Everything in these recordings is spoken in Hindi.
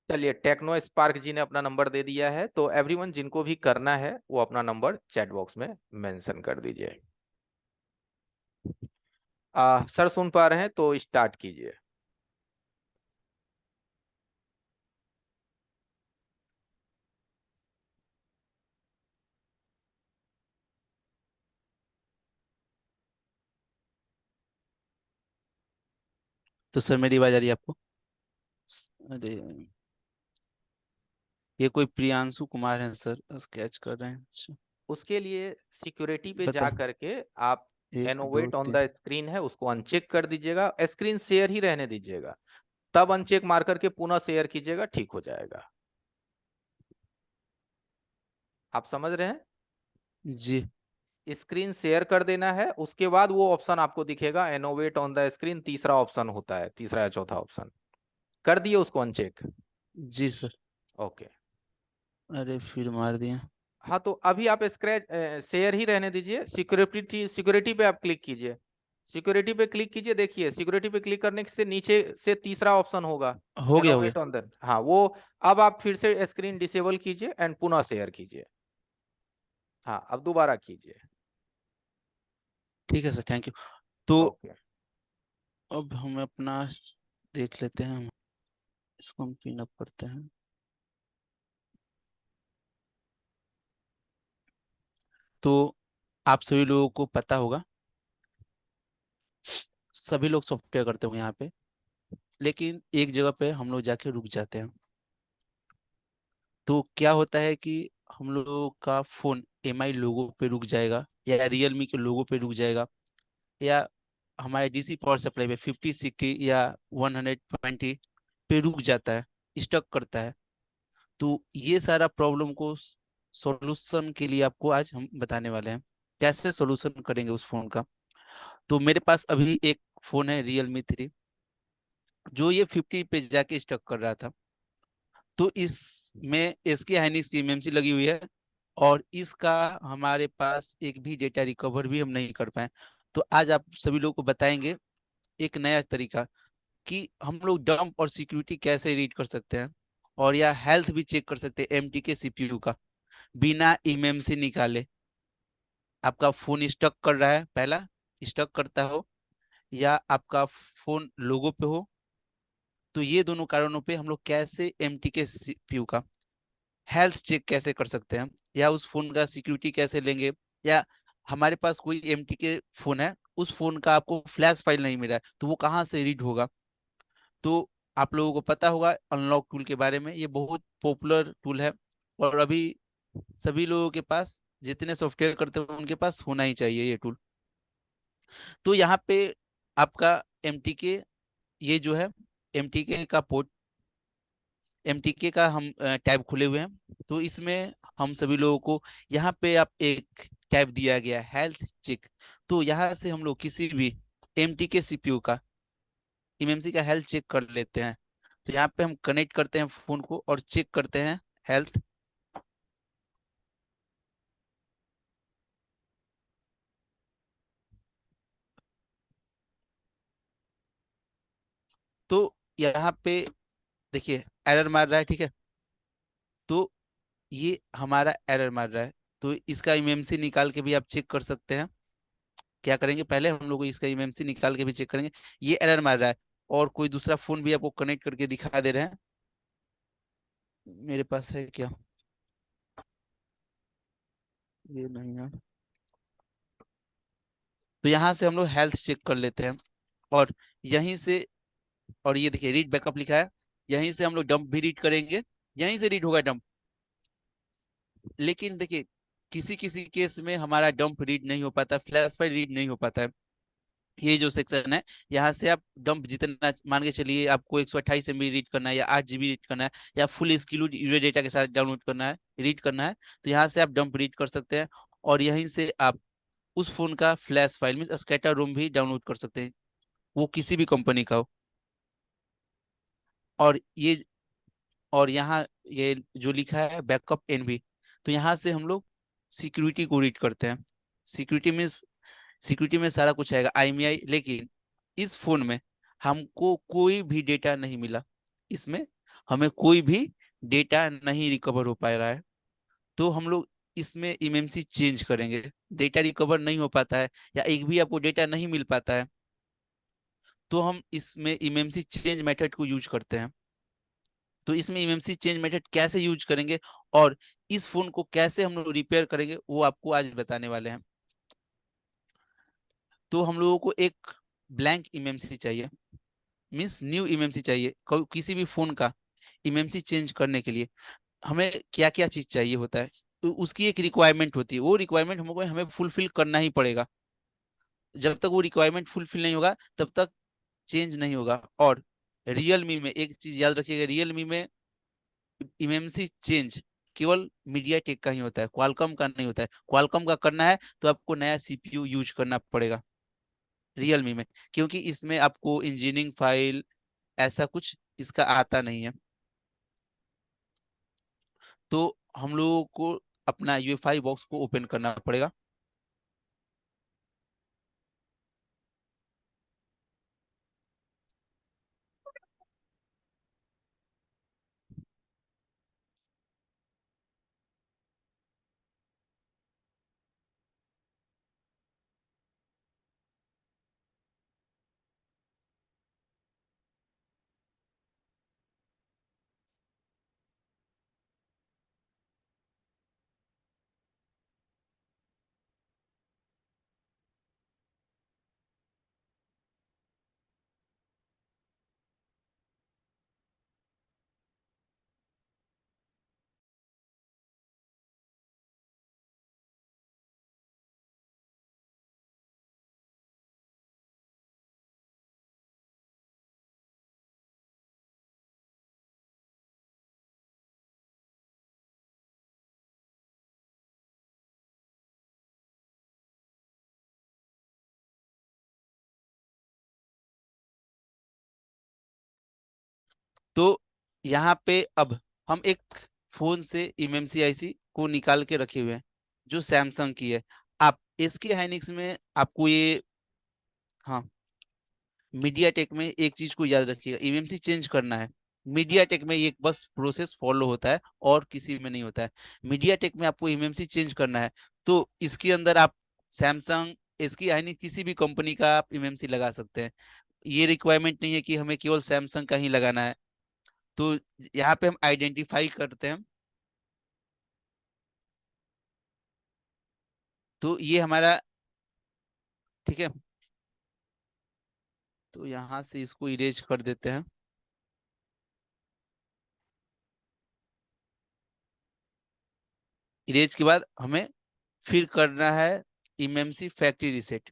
चलिए, टेक्नो स्पार्क जी ने अपना नंबर दे दिया है, तो एवरीवन जिनको भी करना है वो अपना नंबर चैट बॉक्स में मेंशन कर दीजिए। सर सुन पा रहे हैं तो स्टार्ट कीजिए। तो सर मेरी आवाज आ रही है आपको? अरे, ये कोई प्रियांशु कुमार है सर, स्केच कर रहे हैं। अच्छा, उसके लिए सिक्योरिटी पे जा बता। करके आप एक दो एनोवेट ऑन तीन। द स्क्रीन है उसको अनचेक कर दीजिएगा, स्क्रीन शेयर ही रहने दीजिएगा, तब अनचेक मार करके पुनः शेयर कीजिएगा, ठीक हो जाएगा। आप समझ रहे हैं? जी। स्क्रीन शेयर कर देना है, उसके बाद वो ऑप्शन आपको दिखेगा एनोवेट ऑन द स्क्रीन, तीसरा ऑप्शन होता है, तीसरा या चौथा ऑप्शन। कर दिए उसको अनचेक? जी सर। ओके। अरे फिर मार दिया। हाँ, तो अभी आप स्क्रैच शेयर ही रहने दीजिए, सिक्योरिटी सिक्योरिटी पे आप क्लिक कीजिए। सिक्योरिटी पे क्लिक कीजिए, देखिए सिक्योरिटी पे क्लिक करने से नीचे से तीसरा ऑप्शन होगा हो गया, हो गया। एनोवेट ऑन द, हाँ वो। अब आप फिर से स्क्रीन डिसेबल कीजिए एंड पुनः शेयर कीजिए। हाँ, अब दोबारा कीजिए। ठीक है सर, थैंक यू। तो ओके। अब हम अपना देख लेते हैं, हम इसको हम क्लीन अप करते हैं। तो आप सभी लोगों को पता होगा, सभी लोग सॉफ्टवेयर करते होंगे यहाँ पे, लेकिन एक जगह पे हम लोग जाके रुक जाते हैं। तो क्या होता है कि हम लोगों का फोन एमआई लोगो पे रुक जाएगा, या रियलमी के लोगो पे रुक जाएगा, या हमारे डीसी पावर सप्लाई पे 50 60 या 120 पे रुक जाता है, स्टक करता है। तो ये सारा प्रॉब्लम को सॉल्यूशन के लिए आपको आज हम बताने वाले हैं, कैसे सॉल्यूशन करेंगे उस फोन का। तो मेरे पास अभी एक फोन है Realme 3, जो ये 50 पे जाके स्टक कर रहा था। तो इसमें इसकी हाइनिक्स की एमएमसी लगी हुई है, और इसका हमारे पास एक भी डेटा रिकवर भी हम नहीं कर पाए। तो आज आप सभी लोगों को बताएंगे एक नया तरीका, कि हम लोग डंप और सिक्योरिटी कैसे रीड कर सकते हैं, और या हेल्थ भी चेक कर सकते हैं एमटी के सीपीयू का, बिना एमएमसी निकाले। आपका फोन स्टक कर रहा है, पहला स्टक करता हो, या आपका फोन लोगो पे हो, तो ये दोनों कारणों पे हम लोग कैसे एमटी के सीपीयू का हेल्थ चेक कैसे कर सकते हैं, या उस फोन का सिक्योरिटी कैसे लेंगे, या हमारे पास कोई एमटी के फोन है, उस फोन का आपको फ्लैश फाइल नहीं मिला है, तो वो कहाँ से रीड होगा। तो आप लोगों को पता होगा अनलॉक टूल के बारे में, ये बहुत पॉपुलर टूल है, और अभी सभी लोगों के पास, जितने सॉफ्टवेयर करते हैं उनके पास होना ही चाहिए ये टूल। तो यहाँ पे आपका एमटीके, ये जो है एमटीके का पोर्ट, एमटीके का हम टैब खुले हुए हैं। तो इसमें हम सभी लोगों को यहाँ पे आप एक टैब दिया गया है हेल्थ चेक। तो यहाँ से हम लोग किसी भी एमटीके सीपीयू का एमएमसी का हेल्थ चेक कर लेते हैं। तो यहाँ पे हम कनेक्ट करते हैं फोन को और चेक करते हैं हेल्थ। तो यहाँ पे देखिए एरर मार रहा है, ठीक है। तो ये हमारा एरर मार रहा है, तो इसका एमएमसी निकाल के भी आप चेक कर सकते हैं। क्या करेंगे, पहले हम लोग इसका एमएमसी निकाल के भी चेक करेंगे। ये एरर मार रहा है, और कोई दूसरा फोन भी आपको कनेक्ट करके दिखा दे रहे हैं, मेरे पास है क्या, ये नहीं है। तो यहाँ से हम लोग हेल्थ चेक कर लेते हैं, और यहीं से, और ये देखिए रीड बैकअप लिखा है, यहीं से हम लोग डंप भी रीड करेंगे, यहीं से रीड होगा डंप। लेकिन देखिए किसी किसी केस में हमारा डंप रीड नहीं हो पाता, फ्लैश फाइल रीड नहीं हो पाता है। ये जो सेक्शन है, यहाँ से आप डंप जितना मान के चलिए, आपको 128 MB रीड करना है, या 8 GB रीड करना है, या फुल स्क्यू यूजर डेटा के साथ डाउनलोड करना है, रीड करना है, तो यहाँ से आप डंप रीड कर सकते हैं। और यहीं से आप उस फोन का फ्लैश फाइल मीन स्कैटर रोम भी डाउनलोड कर सकते हैं, वो किसी भी कंपनी का हो। और ये, और यहाँ ये जो लिखा है बैकअप एनबी, तो यहाँ से हम लोग सिक्योरिटी को रीड करते हैं। सिक्योरिटी में, सिक्योरिटी में सारा कुछ आएगा IMEI, लेकिन इस फोन में हमको कोई भी डेटा नहीं मिला इसमें। हमें कोई भी डेटा नहीं रिकवर हो पा रहा है। तो हम लोग इसमें इमएमसी चेंज करेंगे। डेटा रिकवर नहीं हो पाता है या एक भी आपको डेटा नहीं मिल पाता है, तो हम इसमें इमएमसी चेंज मेथड को यूज करते हैं। तो इसमें इमएमसी चेंज मेथड कैसे यूज करेंगे और इस फोन को कैसे हम लोग रिपेयर करेंगे वो आपको आज बताने वाले हैं। तो हम लोगों को एक ब्लैंक इमएमसी चाहिए, मीन्स न्यू इमएमसी चाहिए। किसी भी फोन का इमएमसी चेंज करने के लिए हमें क्या क्या चीज चाहिए होता है, तो उसकी एक रिक्वायरमेंट होती है। वो रिक्वायरमेंट हमको हमें फुलफिल करना ही पड़ेगा। जब तक वो रिक्वायरमेंट फुलफिल नहीं होगा तब तक चेंज नहीं होगा। और रियलमी में एक चीज याद रखिएगा, रियलमी में इमएमसी चेंज केवल मीडिया टेक का ही होता है, क्वालकॉम का नहीं होता है। क्वालकॉम का करना है तो आपको नया सीपीयू यूज करना पड़ेगा रियलमी में, क्योंकि इसमें आपको इंजीनियरिंग फाइल ऐसा कुछ इसका आता नहीं है। तो हम लोगों को अपना यूएफआई बॉक्स को ओपन करना पड़ेगा। तो यहाँ पे अब हम एक फोन से इमएमसी आईसी को निकाल के रखे हुए हैं जो सैमसंग की है। आप एसके हाइनिक्स में आपको ये, हाँ, मीडिया टेक में एक चीज को याद रखिएगा, इमएमसी चेंज करना है। मीडिया टेक में ये बस प्रोसेस फॉलो होता है और किसी में नहीं होता है। मीडिया टेक में आपको इमएमसी चेंज करना है तो इसके अंदर आप सैमसंग, एसके हाइनिक्स किसी भी कंपनी का आप इमएमसी लगा सकते हैं। ये रिक्वायरमेंट नहीं है कि हमें केवल सैमसंग का ही लगाना है। तो यहाँ पे हम आइडेंटिफाई करते हैं। तो ये हमारा, ठीक है, तो यहाँ से इसको इरेज कर देते हैं। इरेज के बाद हमें फिर करना है इमएमसी फैक्ट्री रीसेट।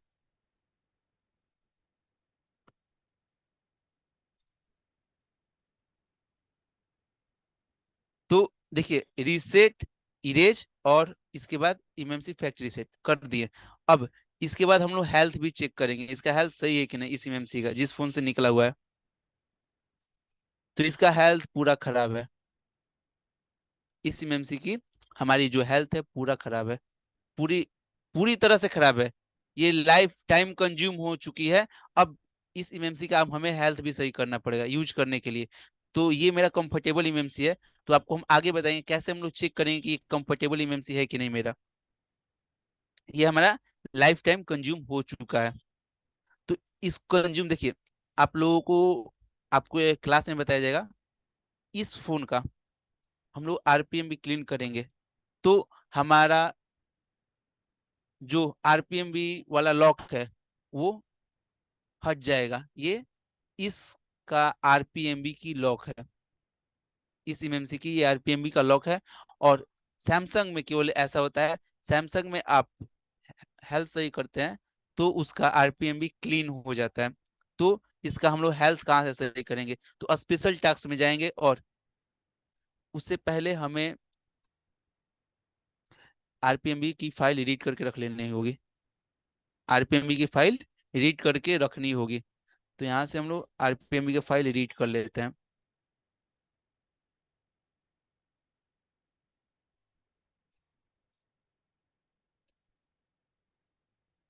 तो देखिए, रीसेट, इरेज और इसके बाद इमएमसी फैक्ट्री रीसेट कर दिए। अब इसके बाद हम लोग हेल्थ भी चेक करेंगे, इसका हेल्थ सही है कि नहीं, इस इमएमसी का जिस फोन से निकला हुआ है। तो इसका हेल्थ पूरा खराब है, इस इमएमसी की हमारी जो हेल्थ है पूरा खराब है, पूरी पूरी तरह से खराब है। ये लाइफ टाइम कंज्यूम हो चुकी है। अब इस इमएमसी का अब हमें हेल्थ भी सही करना पड़ेगा यूज करने के लिए। तो ये मेरा कंफर्टेबल इमएमसी है। तो आपको हम आगे बताएंगे कैसे हम लोग चेक करेंगे कि ये कंफर्टेबल इमएमसी है कि नहीं मेरा। ये हमारा लाइफ टाइम कंज्यूम हो चुका है। तो इस कंज्यूम देखिए, आप लोगों को, आपको ये क्लास में बताया जाएगा। इस फोन का हम लोग आरपीएम भी क्लीन करेंगे तो हमारा जो आरपीएम भी वाला लॉक है वो हट जाएगा। ये इसका आरपीएमबी की लॉक है, इस इमएमसी की ये आरपीएमबी का लॉक है। और सैमसंग में केवल ऐसा होता है, सैमसंग में आप हेल्थ सही करते हैं तो उसका आरपीएमबी क्लीन हो जाता है। तो इसका हम लोग हेल्थ कहाँ से सही करेंगे, तो स्पेशल टास्क में जाएंगे और उससे पहले हमें आरपीएमबी की फाइल एडिट करके रख लेनी होगी। आरपीएमबी की फाइल एडिट करके रखनी होगी। तो यहाँ से हम लोग आरपीएमबी की फाइल एडिट कर लेते हैं।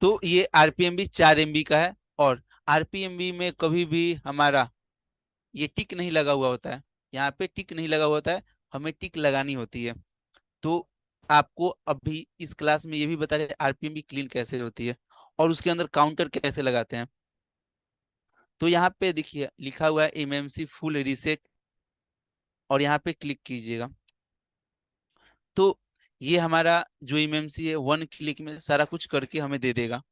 तो ये आरपीएमबी 4 MB का है। और आरपीएमबी में कभी भी हमारा ये टिक नहीं लगा हुआ होता है, यहाँ पे टिक नहीं लगा होता है, हमें टिक लगानी होती है। तो आपको अभी इस क्लास में ये भी बता रहे आरपीएम भी क्लीन कैसे होती है और उसके अंदर काउंटर कैसे लगाते हैं। तो यहाँ पे देखिए लिखा हुआ है एमएमसी फुल रीसेट, और यहाँ पे क्लिक कीजिएगा। तो ये हमारा जो एमएमसी है 1 क्लिक में सारा कुछ करके हमें दे देगा।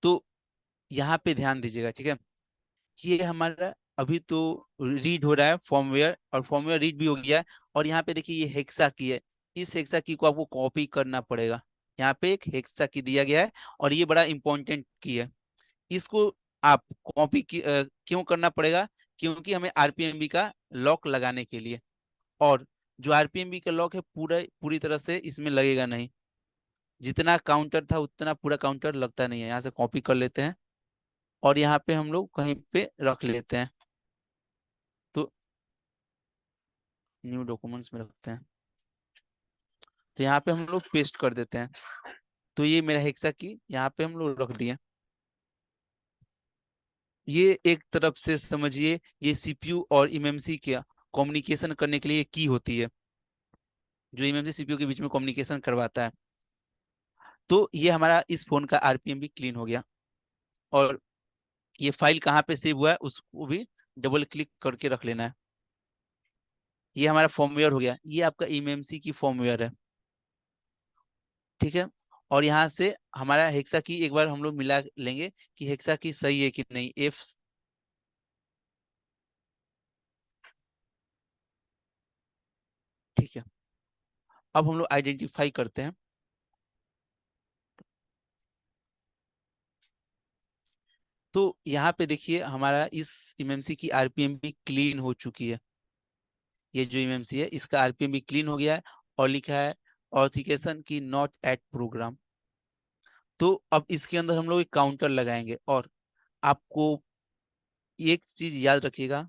तो यहाँ पे ध्यान दीजिएगा, ठीक है। ये हमारा अभी तो रीड हो रहा है फॉर्मवेयर, और फॉर्मवेयर रीड भी हो गया है। और यहाँ पे देखिए ये हेक्सा की है, इस हेक्सा की को आपको कॉपी करना पड़ेगा। यहाँ पे एक हेक्सा की दिया गया है, और ये बड़ा इंपॉर्टेंट की है। इसको आप कॉपी क्यों करना पड़ेगा? क्योंकि हमें आरपीएमबी का लॉक लगाने के लिए, और जो आरपीएमबी का लॉक है पूरा पूरी तरह से इसमें लगेगा नहीं। जितना काउंटर था उतना पूरा काउंटर लगता नहीं है। यहाँ से कॉपी कर लेते हैं और यहाँ पे हम लोग कहीं पे रख लेते हैं। तो न्यू डॉक्यूमेंट्स में रखते हैं, तो यहाँ पे हम लोग पेस्ट कर देते हैं। तो ये मेरा हेक्सा की यहाँ पे हम लोग रख दिए। ये एक तरफ से समझिए ये सीपीयू और एमएमसी के कम्युनिकेशन करने के लिए की होती है, जो एमएमसी सीपीयू के बीच में कम्युनिकेशन करवाता है। तो ये हमारा इस फोन का आरपीएम भी क्लीन हो गया। और ये फाइल कहाँ पे सेव हुआ है उसको भी डबल क्लिक करके रख लेना है। ये हमारा फॉर्मवेयर हो गया, ये आपका एमएमसी की फॉर्मवेयर है, ठीक है। और यहाँ से हमारा हेक्सा की एक बार हम लोग मिला लेंगे कि हेक्सा की सही है कि नहीं। एफ, ठीक है। अब हम लोग आइडेंटिफाई करते हैं। तो यहाँ पे देखिए हमारा इस एमएमसी की आरपीएम भी क्लीन हो चुकी है। ये जो एमएमसी है इसका आरपीएम भी क्लीन हो गया है, और लिखा है ऑथेंटिकेशन की नॉट एट प्रोग्राम। तो अब इसके अंदर हम लोग एक काउंटर लगाएंगे। और आपको एक चीज याद रखिएगा,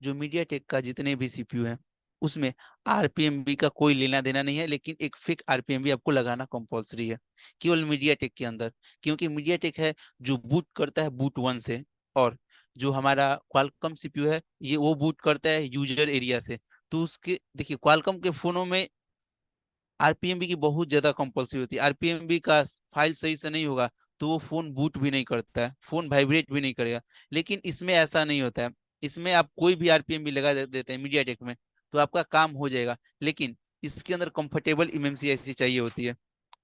जो मीडिया टेक का जितने भी सीपीयू हैं उसमें आरपीएमबी का कोई लेना देना नहीं है, लेकिन एक फिक आरपीएमबी आपको लगाना कंपलसरी है केवल मीडिया टेक के अंदर। क्योंकि मीडिया टेक है जो बूट करता है बूट वन से, और जो हमारा क्वालकॉम सीपीयू है ये वो बूट करता है यूजर एरिया से। तो उसके देखिए क्वालकॉम के फोनों में आरपीएमबी की बहुत ज्यादा कंपल्सरी होती है। आरपीएमबी का फाइल सही से नहीं होगा तो वो फोन बूट भी नहीं करता है, फोन वाइब्रेट भी नहीं करेगा। लेकिन इसमें ऐसा नहीं होता है। इसमें आप कोई भी आरपीएमबी लगा देते हैं मीडिया टेक में तो आपका काम हो जाएगा। लेकिन इसके अंदर कंफर्टेबल एमएमसी ऐसी चाहिए होती है।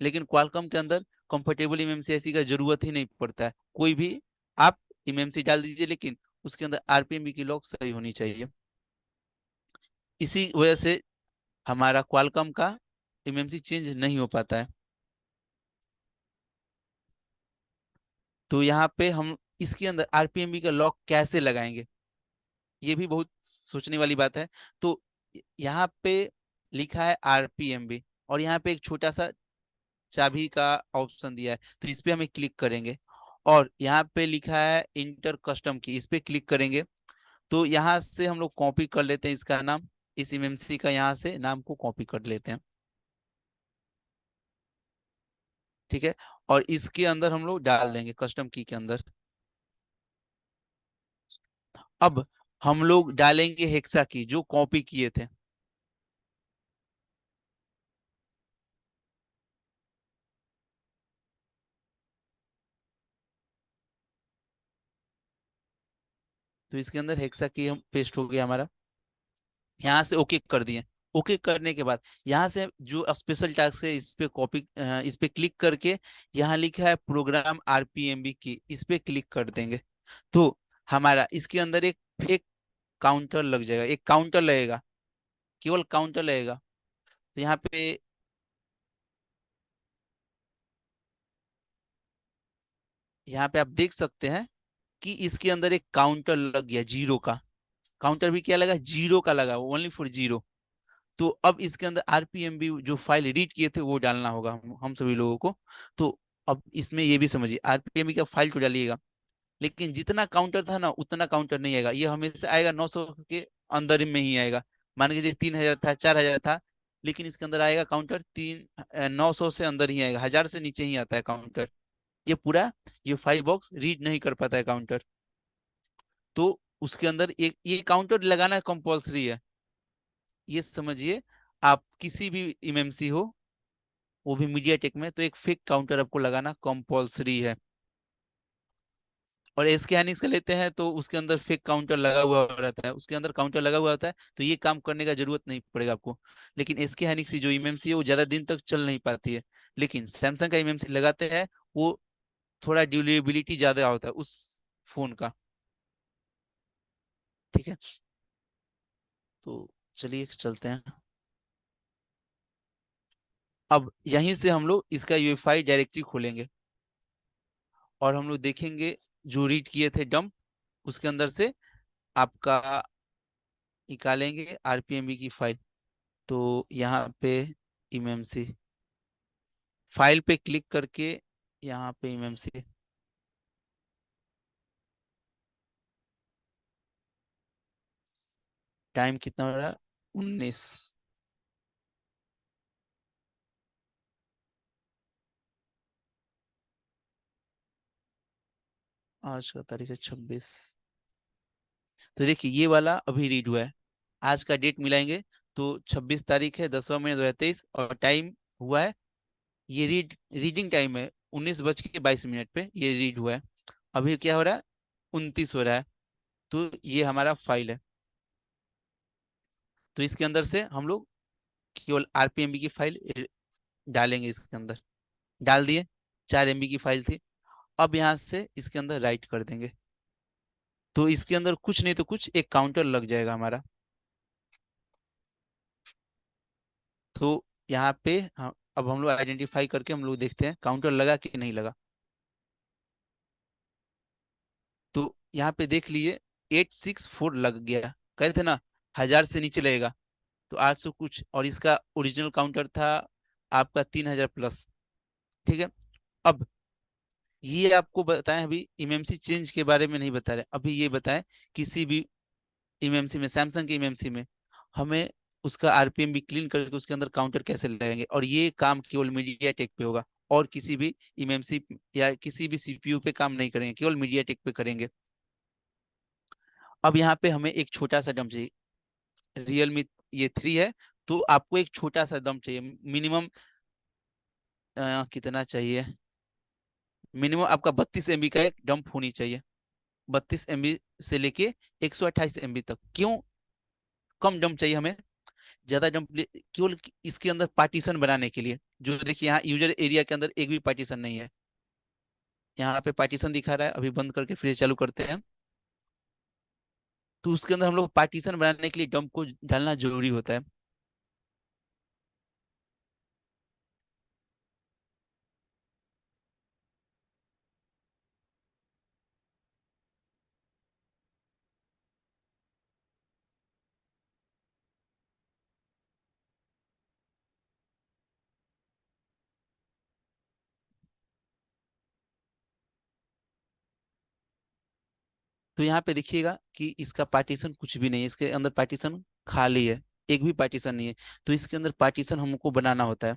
लेकिन क्वालकॉम के अंदर कंफर्टेबल एमएमसी ऐसी का जरूरत ही नहीं पड़ता है। कोई भी आप एमएमसी डाल दीजिए, लेकिन उसके अंदर आरपीएमबी की लॉक सही होनी चाहिए। इसी वजह से हमारा क्वालकॉम का एमएमसी चेंज नहीं हो पाता है। तो यहाँ पे हम इसके अंदर आरपीएमबी का लॉक कैसे लगाएंगे, ये भी बहुत सोचने वाली बात है। तो यहाँ पे लिखा है आरपीएमबी, और यहाँ पे एक छोटा सा चाबी का ऑप्शन दिया है, तो इस पे हमें क्लिक करेंगे। और यहाँ पे लिखा है इंटर कस्टम की, इस पे क्लिक करेंगे। तो यहाँ से हम लोग कॉपी कर लेते हैं इसका नाम, इस एमएमसी का यहाँ से नाम को कॉपी कर लेते हैं, ठीक है। और इसके अंदर हम लोग डाल देंगे कस्टम की के अंदर। अब हम लोग डालेंगे हेक्सा की जो कॉपी किए थे। तो इसके अंदर हेक्सा की हम पेस्ट हो गया हमारा। यहाँ से ओके कर दिए। ओके करने के बाद यहाँ से जो स्पेशल टास्क है इस पे कॉपी, इस पे क्लिक करके यहाँ लिखा है प्रोग्राम आरपीएमबी की, इस पे क्लिक कर देंगे। तो हमारा इसके अंदर एक फेक काउंटर लग जाएगा, एक काउंटर लगेगा, केवल काउंटर लगेगा। तो यहाँ पे आप देख सकते हैं कि इसके अंदर एक काउंटर लग गया जीरो का, काउंटर भी क्या लगा, जीरो का लगा, ओनली फॉर जीरो। तो अब इसके अंदर आरपीएम भी जो फाइल रीड किए थे वो डालना होगा हम सभी लोगों को। तो अब इसमें ये भी समझिए, आरपीएम का फाइल तो डालिएगा, लेकिन जितना काउंटर था ना उतना काउंटर नहीं आएगा, ये हमेशा आएगा 900 के अंदर में ही आएगा। मान के चलिए 3000 था, 4000 था, लेकिन इसके अंदर आएगा काउंटर 900 से अंदर ही आएगा, 1000 से नीचे ही आता है काउंटर। ये पूरा, ये 5 बॉक्स रीड नहीं कर पाता है काउंटर। तो उसके अंदर एक ये काउंटर लगाना कंपलसरी है, ये समझिए। आप किसी भी एमएमसी हो, वो भी मीडिया टेक में, तो एक फेक काउंटर आपको लगाना कंपलसरी है। और एसके हनीक्स का लेते हैं तो उसके अंदर फेक काउंटर लगा हुआ रहता है, उसके अंदर काउंटर लगा हुआ होता है, तो ये काम करने का जरूरत नहीं पड़ेगा आपको। लेकिन एसके हनीक्स की जो एमएमसी है वो ज्यादा दिन तक चल नहीं पाती है, लेकिन सैमसंग का एमएमसी लगाते हैं, वो थोड़ा ड्यूरेबिलिटी ज्यादा होता है उस फोन का। ठीक है, तो चलिए चलते हैं। अब यहीं से हम लोग इसका यूएफआई डायरेक्टरी खोलेंगे और हम लोग देखेंगे जो रीड किए थे डंप, उसके अंदर से आपका निकालेंगे आरपीएमबी की फाइल। तो यहाँ पे एमएमसी फाइल पे क्लिक करके, यहाँ पे एमएमसी टाइम कितना हो रहा है, 19। आज का तारीख है 26। तो देखिए ये वाला अभी रीड हुआ है, आज का डेट मिलाएंगे तो 26 तारीख है, 10वां महीना 2023, और टाइम हुआ है, ये रीडिंग टाइम है 19:22 पे ये रीड हुआ है। अभी क्या हो रहा है, 29 हो रहा है। तो ये हमारा फाइल है, तो इसके अंदर से हम लोग केवल आरपीएमबी की फाइल डालेंगे इसके अंदर। डाल दिए, 4 MB की फाइल थी। अब यहाँ से इसके अंदर राइट कर देंगे, तो इसके अंदर कुछ नहीं तो कुछ एक काउंटर लग जाएगा हमारा। तो यहाँ पे अब हम लोग आइडेंटिफाई करके हम लोग देखते हैं काउंटर लगा कि नहीं लगा। तो यहाँ पे देख लिए 864 लग गया, कह रहे थे ना 1000 से नीचे लगेगा, तो 800 कुछ, और इसका ओरिजिनल काउंटर था आपका 3000 प्लस। ठीक है, अब ये आपको बताएं, अभी एमएमसी चेंज के बारे में नहीं बता रहे, अभी ये बताएं किसी भी एमएमसी में, सैमसंग के एमएमसी में हमें उसका आरपीएम भी क्लीन करके उसके अंदर काउंटर कैसे लगाएंगे, और ये काम केवल मीडिया टेक पे होगा, और किसी भी एमएमसी या किसी भी सीपीयू पे काम नहीं करेंगे, केवल मीडिया टेक पे करेंगे। अब यहाँ पे हमें एक छोटा सा डम चाहिए, रियलमी ये 3 है, तो आपको एक छोटा सा दम चाहिए, मिनिमम कितना चाहिए, मिनिमम आपका 32 MB का एक डंप होनी चाहिए। 32 MB से लेके 128 MB तक। क्यों कम डंप चाहिए हमें, ज्यादा जंप केवल इसके अंदर पार्टीशन बनाने के लिए। जो देखिए यहाँ यूजर एरिया के अंदर एक भी पार्टीशन नहीं है, यहाँ पे पार्टीशन दिखा रहा है, अभी बंद करके फिर चालू करते हैं। तो उसके अंदर हम लोग पार्टीशन बनाने के लिए डंप को डालना जरूरी होता है। तो यहाँ पे देखिएगा कि इसका पार्टीशन कुछ भी नहीं है, इसके अंदर पार्टीशन खाली है, एक भी पार्टीशन नहीं है। तो इसके अंदर पार्टीशन हमको बनाना होता है,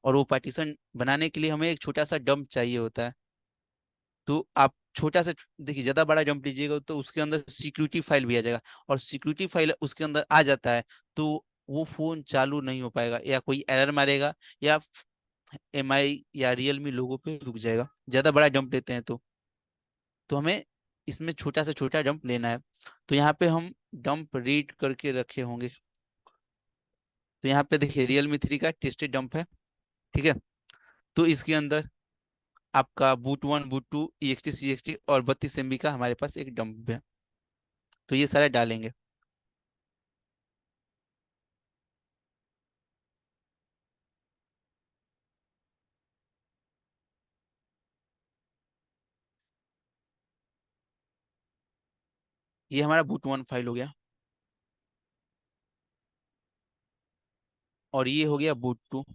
और वो पार्टीशन बनाने के लिए हमें एक छोटा सा डंप चाहिए होता है। तो आप छोटा सा देखिए, ज्यादा बड़ा जंप लीजिएगा तो उसके अंदर सिक्योरिटी फाइल भी आ जाएगा, और सिक्योरिटी फाइल उसके अंदर आ जाता है तो वो फोन चालू नहीं हो पाएगा, या कोई एरर मारेगा, या एमआई या रियलमी लोगो पे रुक जाएगा, ज्यादा बड़ा जंप लेते हैं तो हमें इसमें छोटा से छोटा जंप लेना है। तो यहाँ पे हम डंप रीड करके रखे होंगे, तो यहाँ पे देखिए रियलमी 3 का टेस्टेड डंप है। ठीक है, तो इसके अंदर आपका बूट 1 बूट 2 EXT CXT और 32 MB का हमारे पास एक डंप है, तो ये सारे डालेंगे। ये हमारा बूट 1 फाइल हो गया। और ये हो गया बूट टू।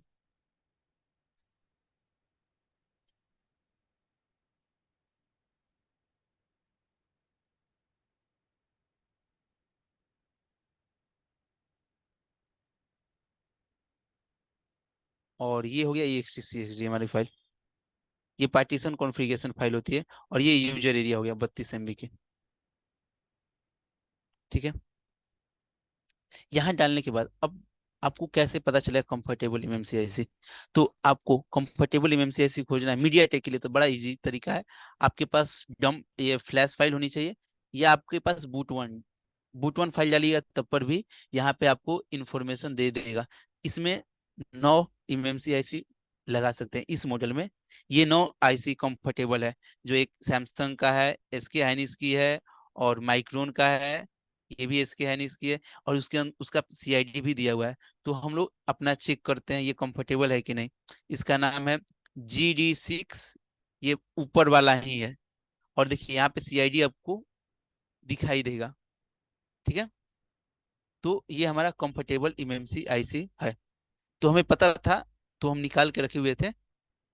और ये हो गया EXT हमारी फाइल। ये पार्टीशन कॉन्फ़िगरेशन फाइल होती है। और ये यूजर एरिया हो गया 32 MB की। ठीक है। यहाँ डालने के बाद अब आपको कैसे पता चलेगा कंफर्टेबल MMCIC? तो आपको कंफर्टेबल MMCIC खोजना है मीडिया टेक के लिए, तो बड़ा इजी तरीका है। आपके पास डम ये फ्लैश फाइल होनी चाहिए, या आपके पास बूट वन फाइल डालिएगा तब पर भी यहाँ पे आपको इंफॉर्मेशन दे देगा। इसमें 9 MMCIC लगा सकते हैं इस मॉडल में। ये 9 IC कंफर्टेबल है, जो एक सैमसंग का है, SK हाइनिक्स की है, और माइक्रोन का है, ये भी SK हाइनिक्स की है। और उसका CID भी दिया हुआ है। तो हम लोग अपना चेक करते हैं ये कंफर्टेबल है कि नहीं। इसका नाम है GD6, ये ऊपर वाला ही है। और देखिए यहाँ पे CID आपको दिखाई देगा। ठीक है। तो ये हमारा कंफर्टेबल MMCIC है। तो हमें पता था, तो हम निकाल के रखे हुए थे।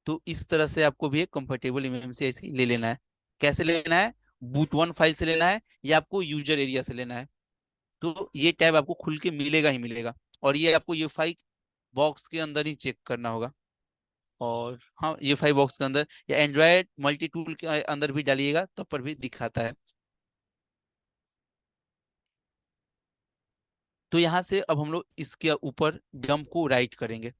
तो इस तरह से आपको भी एक कंफर्टेबल MMCIC ले लेना है। कैसे लेना है? बूट वन फाइल से लेना है, या आपको यूजर एरिया से लेना है। तो ये टैब आपको खुल के मिलेगा ही मिलेगा। और ये आपको UEFI बॉक्स के अंदर ही चेक करना होगा। और हाँ, UEFI बॉक्स के अंदर या एंड्रॉयड मल्टी टूल के अंदर भी डालिएगा तब पर भी दिखाता है। तो यहाँ से अब हम लोग इसके ऊपर डंप को राइट करेंगे।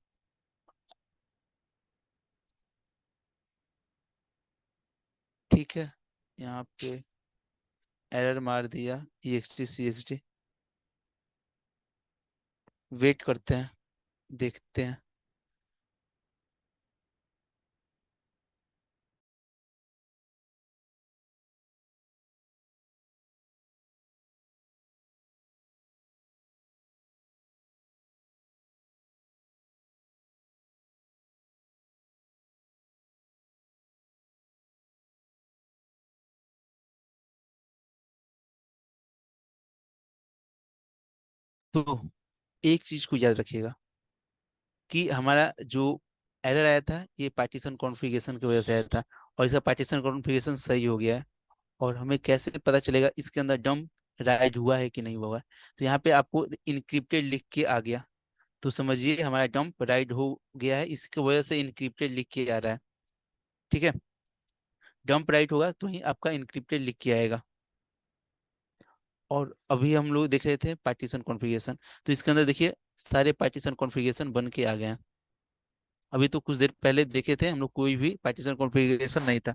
ठीक है। यहाँ पे एरर मार दिया EXT CXT। वेट करते हैं, देखते हैं। तो एक चीज को याद रखिएगा कि हमारा जो एरर आया था ये पार्टीशन कॉन्फ़िगरेशन की वजह से आया था। और इसका पार्टीशन कॉन्फ़िगरेशन सही हो गया है। और हमें कैसे पता चलेगा इसके अंदर डंप राइट हुआ है कि नहीं हुआ है? तो यहाँ पे आपको इनक्रिप्टेड लिख के आ गया, तो समझिए हमारा डंप राइट हो गया है, इसकी वजह से इनक्रिप्टेड लिख के आ रहा है। ठीक है। डंप राइट होगा तो ही आपका इनक्रिप्टेड लिख के आएगा। और अभी हम लोग देख रहे थे पार्टीशन कॉन्फ़िगरेशन। तो इसके अंदर देखिए सारे पार्टीशन कॉन्फ़िगरेशन बन के आ गए हैं। अभी तो कुछ देर पहले देखे थे हम लोग, कोई भी पार्टीशन कॉन्फ़िगरेशन नहीं था।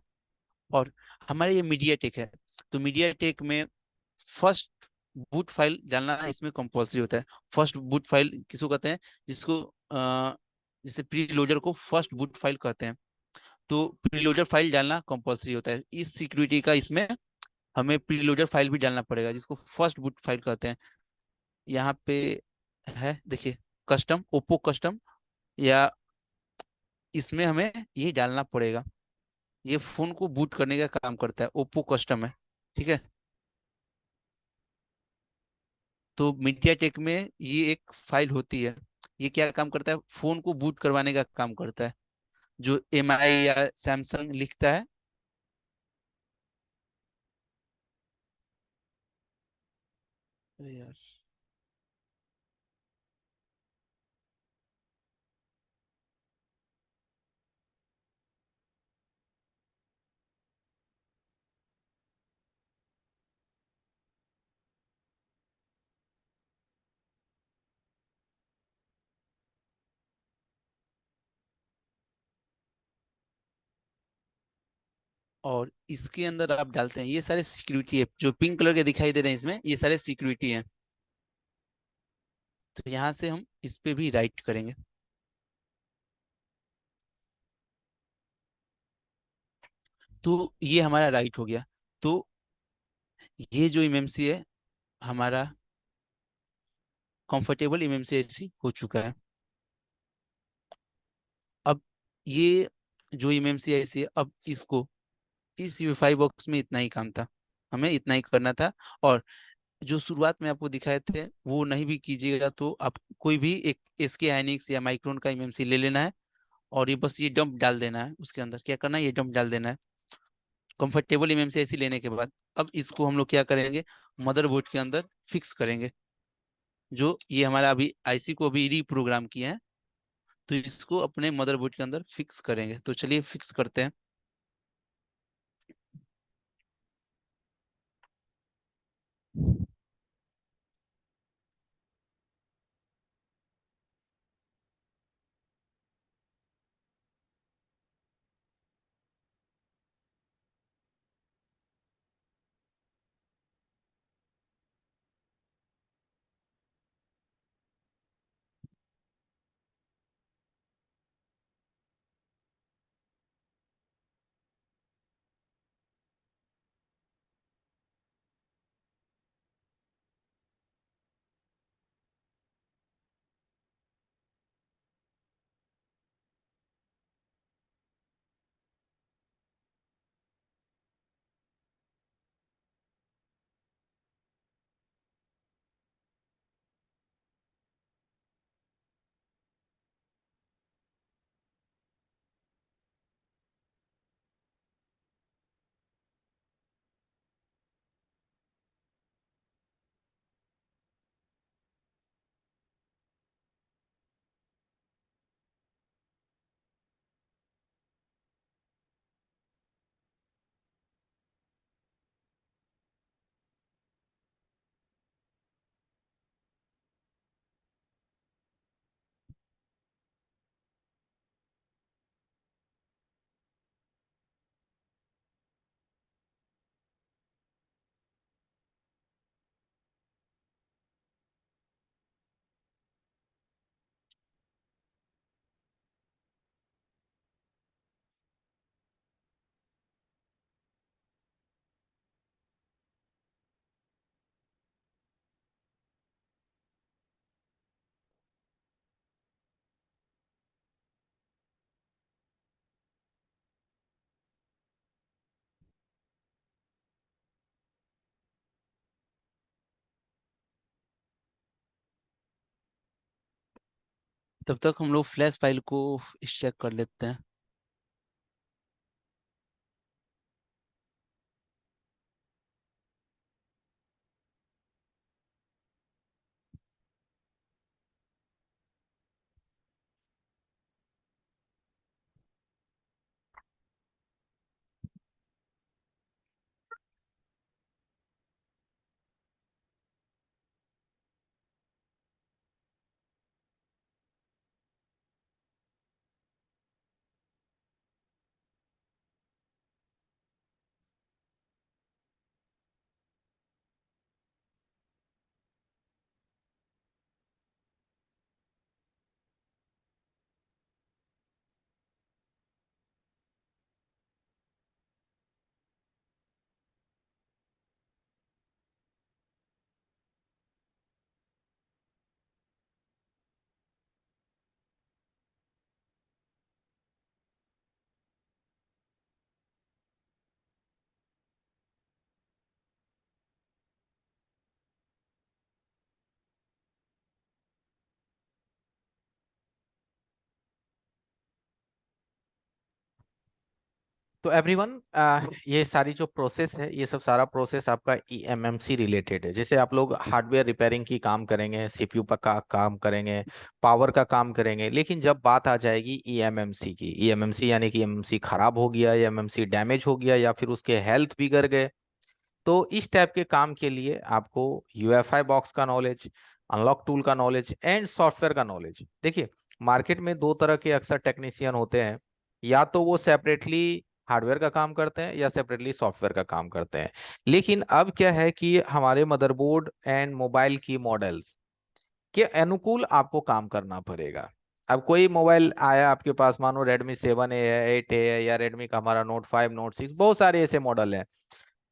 और हमारे ये मीडिया टेक है। तो मीडिया टेक में फर्स्ट बूट फाइल डालना इसमें कंपलसरी होता है। फर्स्ट बूट फाइल किसको कहते हैं? जिसको जिसे प्री लोडर को फर्स्ट बूट फाइल कहते हैं। तो प्री लोडर फाइल डालना कंपलसरी होता है इस सिक्योरिटी का। इसमें हमें प्री लोडर फाइल भी डालना पड़ेगा, जिसको फर्स्ट बूट फाइल कहते हैं। यहाँ पे है देखिए, कस्टम, ओप्पो कस्टम, या इसमें हमें ये डालना पड़ेगा। ये फोन को बूट करने का काम करता है, ओप्पो कस्टम है। ठीक है। तो मीडिया टेक में ये एक फाइल होती है। ये क्या काम करता है? फोन को बूट करवाने का काम करता है। जो MI या सैमसंग लिखता है। अरे यार। और इसके अंदर आप डालते हैं ये सारे सिक्योरिटी है, जो पिंक कलर के दिखाई दे रहे हैं इसमें, ये सारे सिक्योरिटी हैं। तो यहाँ से हम इस पे भी राइट करेंगे। तो ये हमारा राइट हो गया। तो ये जो MMC है हमारा कंफर्टेबल MMC हो चुका है। अब ये जो MMCIC है, अब इसको इस UEFI बॉक्स में इतना ही काम था, हमें इतना ही करना था। और जो शुरुआत में आपको दिखाए थे वो नहीं भी कीजिएगा तो आप कोई भी एक एसके हाइनिक्स या माइक्रोन का एमएमसी ले लेना है, और ये बस ये डंप डाल देना है उसके अंदर। क्या करना है, ये डंप डाल देना है कंफर्टेबल एमएमसी ऐसी लेने के बाद। अब इसको हम लोग क्या करेंगे, मदरबोर्ड के अंदर फिक्स करेंगे। जो ये हमारा अभी आईसी को अभी रीप्रोग्राम किया है, तो इसको अपने मदरबोर्ड के अंदर फिक्स करेंगे। तो चलिए फिक्स करते हैं। तब तक हम लोग फ्लैश फाइल को एक्सट्रैक्ट कर लेते हैं। तो एवरीवन, ये सारी जो प्रोसेस है, ये सब सारा प्रोसेस आपका ईएमएमसी रिलेटेड है। जैसे आप लोग हार्डवेयर रिपेयरिंग की काम करेंगे, सीपीयू पर का काम करेंगे, पावर का काम करेंगे, लेकिन जब बात आ जाएगी ईएमएमसी की, ईएमएमसी यानी कि एमएमसी खराब हो गया या एमएमसी डैमेज हो गया या फिर उसके हेल्थ बिगड़ गए, तो इस टाइप के काम के लिए आपको यूएफआई बॉक्स का नॉलेज, अनलॉक टूल का नॉलेज एंड सॉफ्टवेयर का नॉलेज। देखिए, मार्केट में दो तरह के अक्सर टेक्नीशियन होते हैं, या तो वो सेपरेटली हार्डवेयर का काम करते हैं या सेपरेटली सॉफ्टवेयर का काम करते हैं। लेकिन अब क्या है कि हमारे मदरबोर्ड एंड मोबाइल की मॉडल्स के अनुकूल आपको काम करना पड़ेगा। अब कोई मोबाइल आया आपके पास, मानो Redmi 7A है, 8A है, या Redmi का हमारा Note 5, Note 6, बहुत सारे ऐसे मॉडल हैं।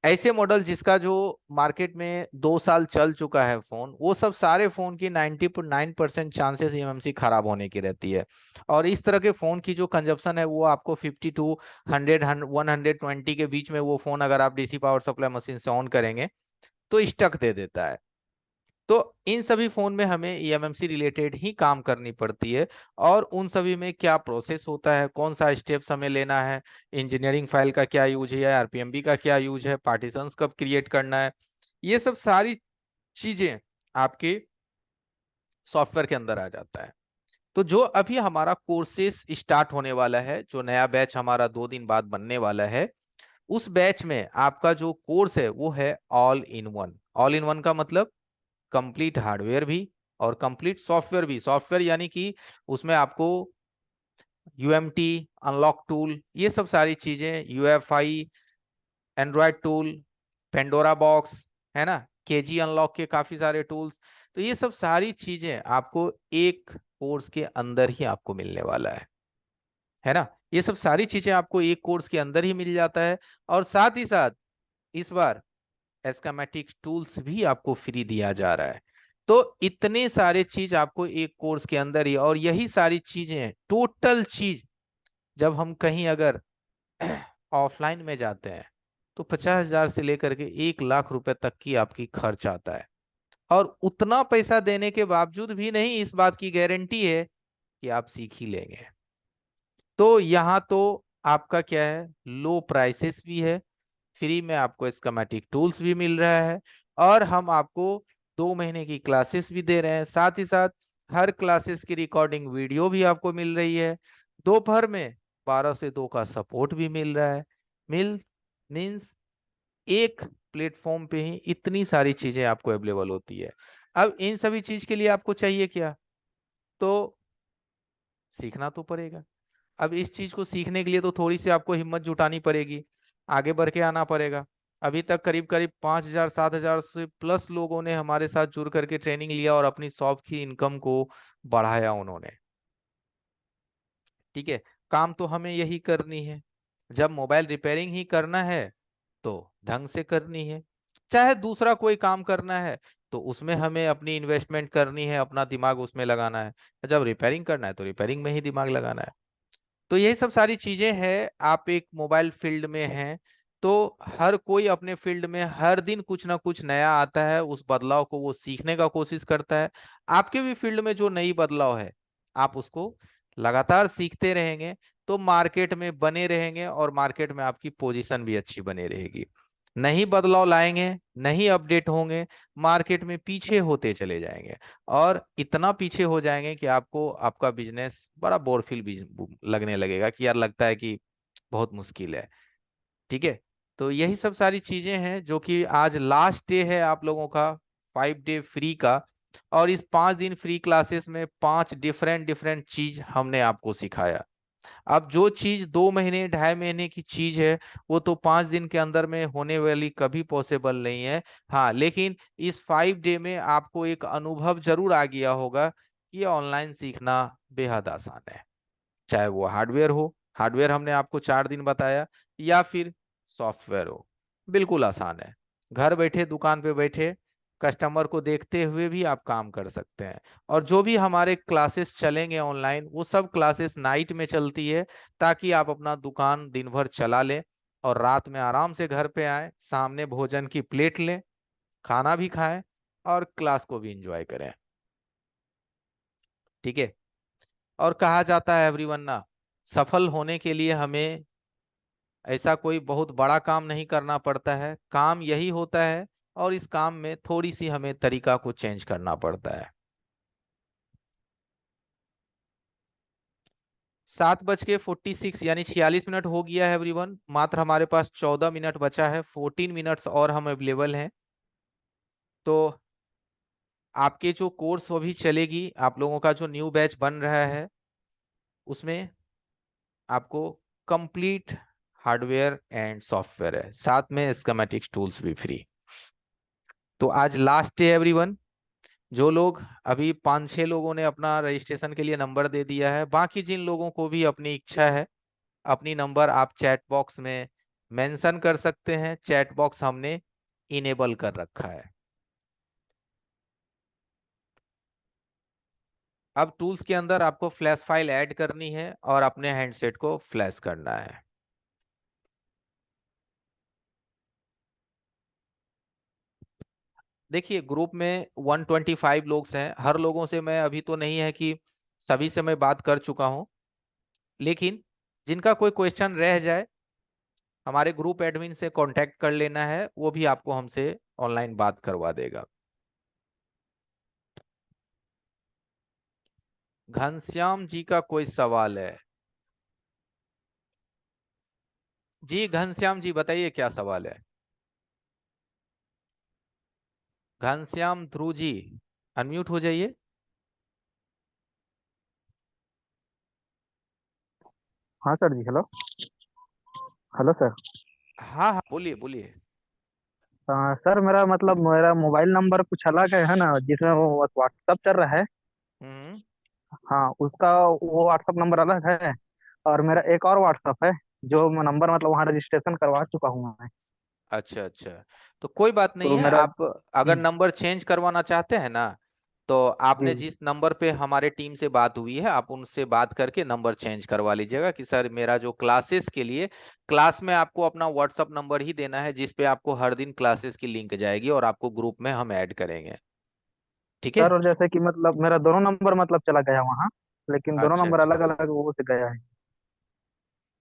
ऐसे मॉडल जिसका जो मार्केट में 2 साल चल चुका है फोन, वो सब सारे फोन की 99% चांसेस ईएमएमसी खराब होने की रहती है। और इस तरह के फोन की जो कंजप्शन है, वो आपको 50 to 100 120 के बीच में, वो फोन अगर आप डीसी पावर सप्लाई मशीन से ऑन करेंगे तो स्टक दे देता है। तो इन सभी फोन में हमें ईएमएमसी रिलेटेड ही काम करनी पड़ती है। और उन सभी में क्या प्रोसेस होता है, कौन सा स्टेप्स हमें लेना है, इंजीनियरिंग फाइल का क्या यूज है, आरपीएमबी का क्या यूज है, पार्टीशंस कब क्रिएट करना है, ये सब सारी चीजें आपके सॉफ्टवेयर के अंदर आ जाता है। तो जो अभी हमारा कोर्सेस स्टार्ट होने वाला है, जो नया बैच हमारा 2 दिन बाद बनने वाला है, उस बैच में आपका जो कोर्स है वो है all in one. All in one का मतलब कंप्लीट हार्डवेयर भी और कंप्लीट सॉफ्टवेयर भी। सॉफ्टवेयर यानी कि उसमें आपको यूएमटी, अनलॉक टूल, ये सब सारी चीजें, UFI, Android tool, Pandora box, है ना, केजी अनलॉक के काफी सारे टूल्स, तो ये सब सारी चीजें आपको एक कोर्स के अंदर ही आपको मिलने वाला है ना। ये सब सारी चीजें आपको एक कोर्स के अंदर ही मिल जाता है। और साथ ही साथ इस बार एस्केमेटिक टूल्स भी आपको फ्री दिया जा रहा है। तो इतने सारे चीज आपको एक कोर्स के अंदर ही, और यही सारी चीजें टोटल चीज जब हम कहीं अगर ऑफलाइन में जाते हैं तो 50,000 से लेकर के 1 लाख रुपए तक की आपकी खर्च आता है। और उतना पैसा देने के बावजूद भी नहीं, इस बात की गारंटी है कि आप सीख ही लेंगे। तो यहाँ तो आपका क्या है, लो प्राइसेस भी है, फ्री में आपको स्कीमेटिक टूल्स भी मिल रहा है, और हम आपको 2 महीने की क्लासेस भी दे रहे हैं। साथ ही साथ हर क्लासेस की रिकॉर्डिंग वीडियो भी आपको मिल रही है। दोपहर में 12 से 2 का सपोर्ट भी मिल रहा है। मिल मीन्स एक प्लेटफॉर्म पे ही इतनी सारी चीजें आपको अवेलेबल होती है। अब इन सभी चीज के लिए आपको चाहिए क्या, तो सीखना तो पड़ेगा। अब इस चीज को सीखने के लिए तो थोड़ी सी आपको हिम्मत जुटानी पड़ेगी, आगे बढ़ के आना पड़ेगा। अभी तक करीब करीब 5,000 7,000 से प्लस लोगों ने हमारे साथ जुड़ करके ट्रेनिंग लिया और अपनी शॉप की इनकम को बढ़ाया उन्होंने। ठीक है, काम तो हमें यही करनी है। जब मोबाइल रिपेयरिंग ही करना है तो ढंग से करनी है। चाहे दूसरा कोई काम करना है तो उसमें हमें अपनी इन्वेस्टमेंट करनी है, अपना दिमाग उसमें लगाना है। जब रिपेयरिंग करना है तो रिपेयरिंग में ही दिमाग लगाना है। तो यही सब सारी चीजें हैं। आप एक मोबाइल फील्ड में हैं तो हर कोई अपने फील्ड में हर दिन कुछ ना कुछ नया आता है, उस बदलाव को वो सीखने का कोशिश करता है। आपके भी फील्ड में जो नई बदलाव है आप उसको लगातार सीखते रहेंगे तो मार्केट में बने रहेंगे, और मार्केट में आपकी पोजीशन भी अच्छी बनी रहेगी। नहीं बदलाव लाएंगे, नहीं अपडेट होंगे, मार्केट में पीछे होते चले जाएंगे, और इतना पीछे हो जाएंगे कि आपको आपका बिजनेस बड़ा बोरफिल लगने लगेगा, कि यार लगता है कि बहुत मुश्किल है। ठीक है, तो यही सब सारी चीजें हैं जो कि आज लास्ट डे है आप लोगों का 5 डे फ्री का। और इस 5 दिन फ्री क्लासेस में 5 डिफरेंट डिफरेंट चीज हमने आपको सिखाया। अब जो चीज 2 महीने 2.5 महीने की चीज है वो तो 5 दिन के अंदर में होने वाली कभी पॉसिबल नहीं है। हाँ, लेकिन इस 5 डे में आपको एक अनुभव जरूर आ गया होगा कि ऑनलाइन सीखना बेहद आसान है। चाहे वो हार्डवेयर हो, हार्डवेयर हमने आपको 4 दिन बताया, या फिर सॉफ्टवेयर हो, बिल्कुल आसान है। घर बैठे दुकान पे बैठे कस्टमर को देखते हुए भी आप काम कर सकते हैं। और जो भी हमारे क्लासेस चलेंगे ऑनलाइन वो सब क्लासेस नाइट में चलती है, ताकि आप अपना दुकान दिन भर चला लें और रात में आराम से घर पे आए, सामने भोजन की प्लेट लें, खाना भी खाएं और क्लास को भी एंजॉय करें। ठीक है, और कहा जाता है एवरीवन ना, सफल होने के लिए हमें ऐसा कोई बहुत बड़ा काम नहीं करना पड़ता है, काम यही होता है, और इस काम में थोड़ी सी हमें तरीका को चेंज करना पड़ता है। 7:46 यानी 46 मिनट हो गया है एवरीवन, मात्र हमारे पास 14 मिनट बचा है, 14 मिनट्स और हम अवेलेबल हैं। तो आपके जो कोर्स वो भी चलेगी, आप लोगों का जो न्यू बैच बन रहा है उसमें आपको कंप्लीट हार्डवेयर एंड सॉफ्टवेयर है, साथ में स्कीमेटिक्स टूल्स भी फ्री। तो आज लास्ट डे एवरीवन। जो लोग अभी 5 6 लोगों ने अपना रजिस्ट्रेशन के लिए नंबर दे दिया है, बाकी जिन लोगों को भी अपनी इच्छा है अपनी नंबर आप चैट बॉक्स में मेंशन कर सकते हैं। चैट बॉक्स हमने इनेबल कर रखा है। अब टूल्स के अंदर आपको फ्लैश फाइल ऐड करनी है और अपने हैंडसेट को फ्लैश करना है। देखिए ग्रुप में 125 लोग हैं, हर लोगों से मैं अभी तो नहीं है कि सभी से मैं बात कर चुका हूं, लेकिन जिनका कोई क्वेश्चन रह जाए हमारे ग्रुप एडमिन से कांटेक्ट कर लेना है, वो भी आपको हमसे ऑनलाइन बात करवा देगा। घनश्याम जी का कोई सवाल है? जी घनश्याम जी बताइए क्या सवाल है। घनश्याम ध्रुव जी अनम्यूट हो जाइए। हाँ सर जी। हेलो। Hello sir. हाँ हाँ बोलिए बोलिए। सर मेरा मतलब मेरा मोबाइल नंबर कुछ अलग है ना, जिसमें वो व्हाट्सअप चल रहा है। हम्म। हाँ उसका वो व्हाट्सअप नंबर अलग है। और मेरा एक और व्हाट्सअप है, जो नंबर मतलब वहाँ रजिस्ट्रेशन करवा चुका हूँ मैं। अच्छा अच्छा, तो कोई बात नहीं तो है। मेरा आप अगर नंबर चेंज करवाना चाहते हैं ना, तो आपने जी जिस नंबर पे हमारे टीम से बात हुई है आप उनसे बात करके नंबर चेंज करवा लीजिएगा कि सर मेरा जो क्लासेस के लिए, क्लास में आपको अपना व्हाट्सअप नंबर ही देना है जिस पे आपको हर दिन क्लासेस की लिंक जाएगी और आपको ग्रुप में हम ऐड करेंगे। ठीक है। सर, और जैसे कि मतलब मेरा दोनों नंबर मतलब चला गया वहाँ, लेकिन दोनों अच्छा नंबर अच्छा, अलग अलग वो से गया है।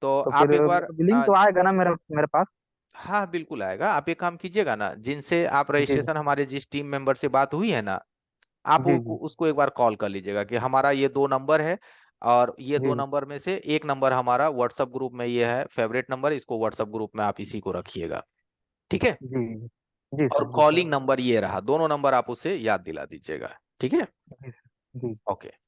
तो तो आप फिर एक बार मतलब बिलिंग तो आएगा ना मेरे मेरे पास? हाँ बिल्कुल आएगा। आप एक काम कीजिएगा ना, जिनसे आप जी रजिस्ट्रेशन हमारे जिस टीम मेंबर से बात हुई है ना, आप जी जी उसको एक बार कॉल कर लीजिएगा कि हमारा ये दो नंबर है, और ये दो जी नंबर में से एक नंबर हमारा व्हाट्सएप ग्रुप में ये है फेवरेट नंबर, इसको व्हाट्सएप ग्रुप में आप इसी को रखिएगा। ठीक है। जी जी और सर। जी सर। कॉलिंग नंबर ये रहा, दोनों नंबर आप उसे याद दिला दीजिएगा। ठीक है। जी सर। जी। ओके।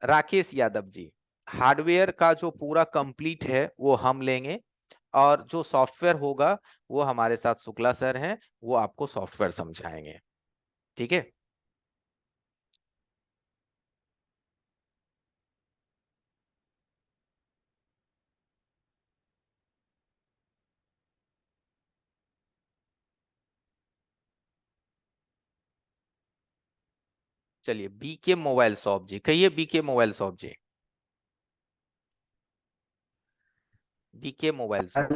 राकेश यादव जी, हार्डवेयर का जो पूरा कंप्लीट है वो हम लेंगे, और जो सॉफ्टवेयर होगा वो हमारे साथ शुक्ला सर हैं, वो आपको सॉफ्टवेयर समझाएंगे। ठीक है। चलिए बीके मोबाइल शॉप जी, कहिए BK mobile shop ji. BK mobile shop.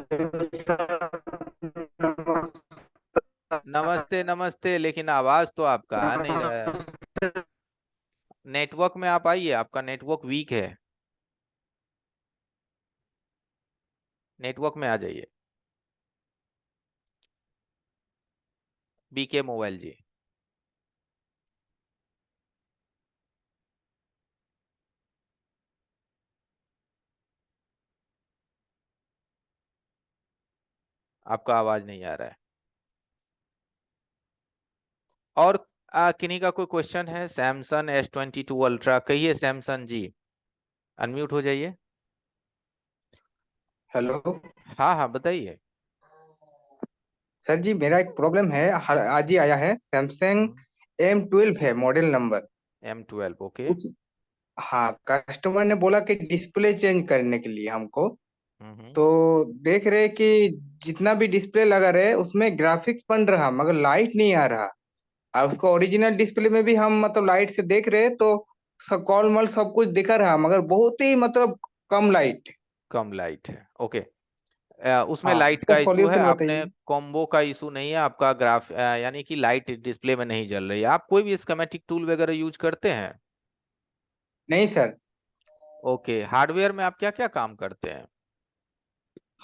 नमस्ते नमस्ते, लेकिन आवाज तो आपका आ नहीं रहा है। नेटवर्क में आप आइए, आपका नेटवर्क वीक है, नेटवर्क में आ जाइए। बीके मोबाइल जी। आपका आवाज नहीं आ रहा है। और किन्हीं का कोई क्वेश्चन है? सैमसंग S22 अल्ट्रा, कहिए सैमसंग जी, अनम्यूट हो जाइए। हेलो हाँ हाँ बताइए। सर जी, मेरा एक प्रॉब्लम है। आज ही आया है। सैमसंग M12 है मॉडल नंबर। M12 okay. उस हाँ, कस्टमर ने बोला कि डिस्प्ले चेंज करने के लिए हमको। हम्म। तो देख रहे कि जितना भी डिस्प्ले लगा रहे उसमें ग्राफिक्स बन रहा मगर लाइट नहीं आ रहा। और उसको ओरिजिनल डिस्प्ले में भी हम मतलब लाइट से देख रहे तो सब कॉल मॉल सब कुछ दिखा रहा मगर बहुत ही मतलब कम लाइट। कम लाइट है ओके। उसमें हाँ, लाइट इसका का इशू है, सॉल्यूशन आपने बताइए। कॉम्बो का इशू नहीं है आपका, यानी कि लाइट डिस्प्ले में नहीं जल रही है। आप कोई भी स्कीमेटिक टूल वगैरह यूज करते हैं? नहीं सर। ओके, हार्डवेयर में आप क्या क्या काम करते हैं?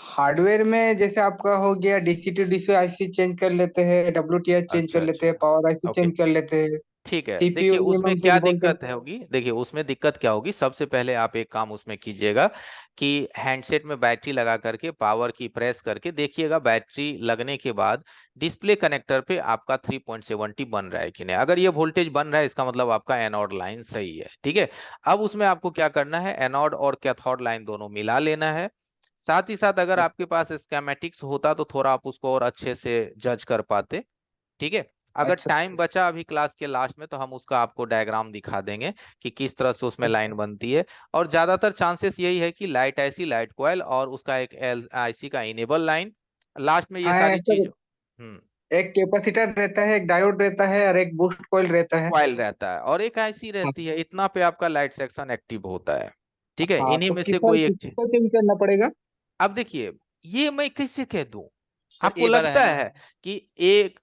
हार्डवेयर में जैसे आपका हो गया DC to DC IC change कर लेते हैं, डब्ल्यूटीएच चेंज अच्छा कर लेते अच्छा। हैं, पावर आईसी ओके चेंज कर लेते हैं। ठीक है। सीपीयू देखिए उसमें मिनिमम क्या कुछ बोलते हैं। दिक्कत है होगी, देखिए उसमें दिक्कत क्या होगी, सबसे पहले आप एक काम उसमें कीजिएगा कि हैंडसेट में बैटरी लगा करके पावर की प्रेस करके देखिएगा, बैटरी लगने के बाद डिस्प्ले कनेक्टर पे आपका 3.70 बन रहा है कि नहीं। अगर ये वोल्टेज बन रहा है इसका मतलब आपका एनोड लाइन सही है। ठीक है। अब उसमें आपको क्या करना है, एनोड और कैथोड लाइन दोनों मिला लेना है। साथ ही साथ अगर आपके पास स्कीमेटिक्स होता तो थोड़ा आप उसको और अच्छे से जज कर पाते। ठीक है। अगर अच्छा टाइम बचा अभी क्लास के लास्ट में तो हम उसका आपको डायग्राम दिखा देंगे कि किस तरह से उसमें लाइन बनती है। और ज्यादातर चांसेस यही है कि लाइट ऐसी लाइट कॉइल और उसका एक एल आईसी का इनेबल लाइन, लास्ट में ये हाँ सारी चीज। सर, एक कैपेसिटर रहता है, एक डायोड रहता है और एक बूस्ट कॉइल रहता है। कॉइल रहता है और एक आईसी रहती है, इतना पे आपका लाइट सेक्शन एक्टिव होता है। ठीक है, हाँ इन्हीं तो में किस से साल कोई एक चीज। किसको चेंज करना पड़ेगा? अब देखिए, ये मैं कैसे कह दूं? सर आपको ये बार है लगता ना, है कि एक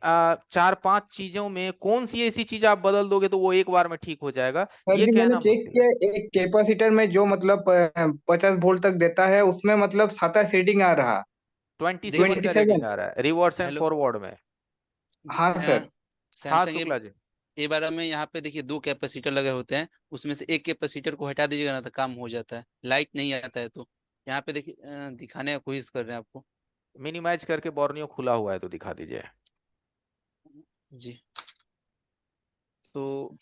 चार पांच चीजों में कौन सी ऐसी चीज आप बदल दोगे तो वो एक बार में ठीक हो जाएगा? सर ये जी मैंने कहना चेक मुश्किल है। किया, एक कैपेसिटर में जो मतलब 50 वोल्ट तक देता है उसमें मतलब 27 रीडिंग आ रहा। 27 देखिए। का 27। रीडिंग आ रहा है रिवर्स एंड हेलो। फॉरवर्ड में। हाँ सर। हाँ सैमसंग शुक्ला जी। ए बार में यहाँ पे देखिए दो कैपेसिटर लगे होते हैं, उसमें से एक कैपेसिटर को हटा दीजिएगा ना तो काम हो जाता है, लाइट नहीं आता है। तो यहाँ पे देखिए दिखाने की कोशिश कर रहे हैं आपको। मिनिमाइज करके बोर्नियो खुला हुआ है तो दिखा दीजिए। जी। तो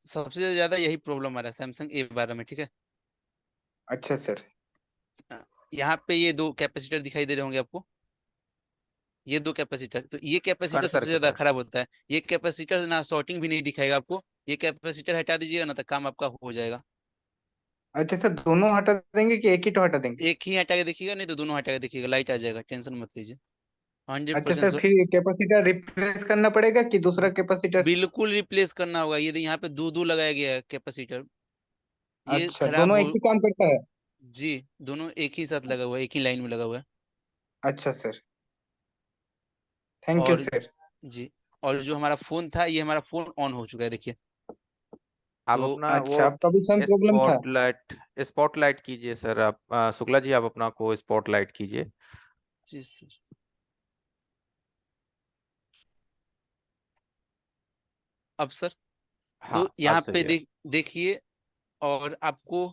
सबसे ज्यादा यही प्रॉब्लम आ रहा है सैमसंग A12 में, ठीक है। अच्छा सर। अ, यहाँ पे ये दो कैपेसिटर दिखाई दे रहे होंगे आपको, ये दो कैपेसिटर, तो ये कैपेसिटर कर्सर सबसे के ज्यादा पास। खराब होता है। ये कैपेसिटर ना शॉर्टिंग भी नहीं दिखाएगा आपको, ये कैपेसिटर हटा दीजिएगा ना तो काम आपका हो जाएगा। अच्छा सर, दोनों हटा देंगे कि एक ही तो हटा देंगे? एक ही हटा के देखिएगा, नहीं तो दोनों हटा के देखिएगा, लाइट आ जाएगा, टेंशन मत लीजिए। हंड्रेड अच्छा परसेंट सर, फिर कैपेसिटर रिप्लेस करना पड़ेगा कि दूसरा कैपेसिटर? बिल्कुल रिप्लेस करना होगा। ये यहाँ पे दो दो लगाया गया है कैपेसिटर, ये अच्छा, खराब दोनों हो। एक ही काम करता है? जी, दोनों एक ही साथ लगा हुआ है, एक ही लाइन में लगा हुआ है। अच्छा सर, थैंक यू और सर। जी, और जो हमारा फोन था, ये हमारा फोन ऑन हो चुका है, देखिए। आप तो अपना वो अच्छा, आपका भी सेम प्रॉब्लम था? स्पॉटलाइट स्पॉटलाइट कीजिए सर। आप शुक्ला जी, आप अपना को स्पॉटलाइट कीजिए। जी सर। अब सर, हाँ तो अब यहाँ सही पे है। देखिए, और आपको,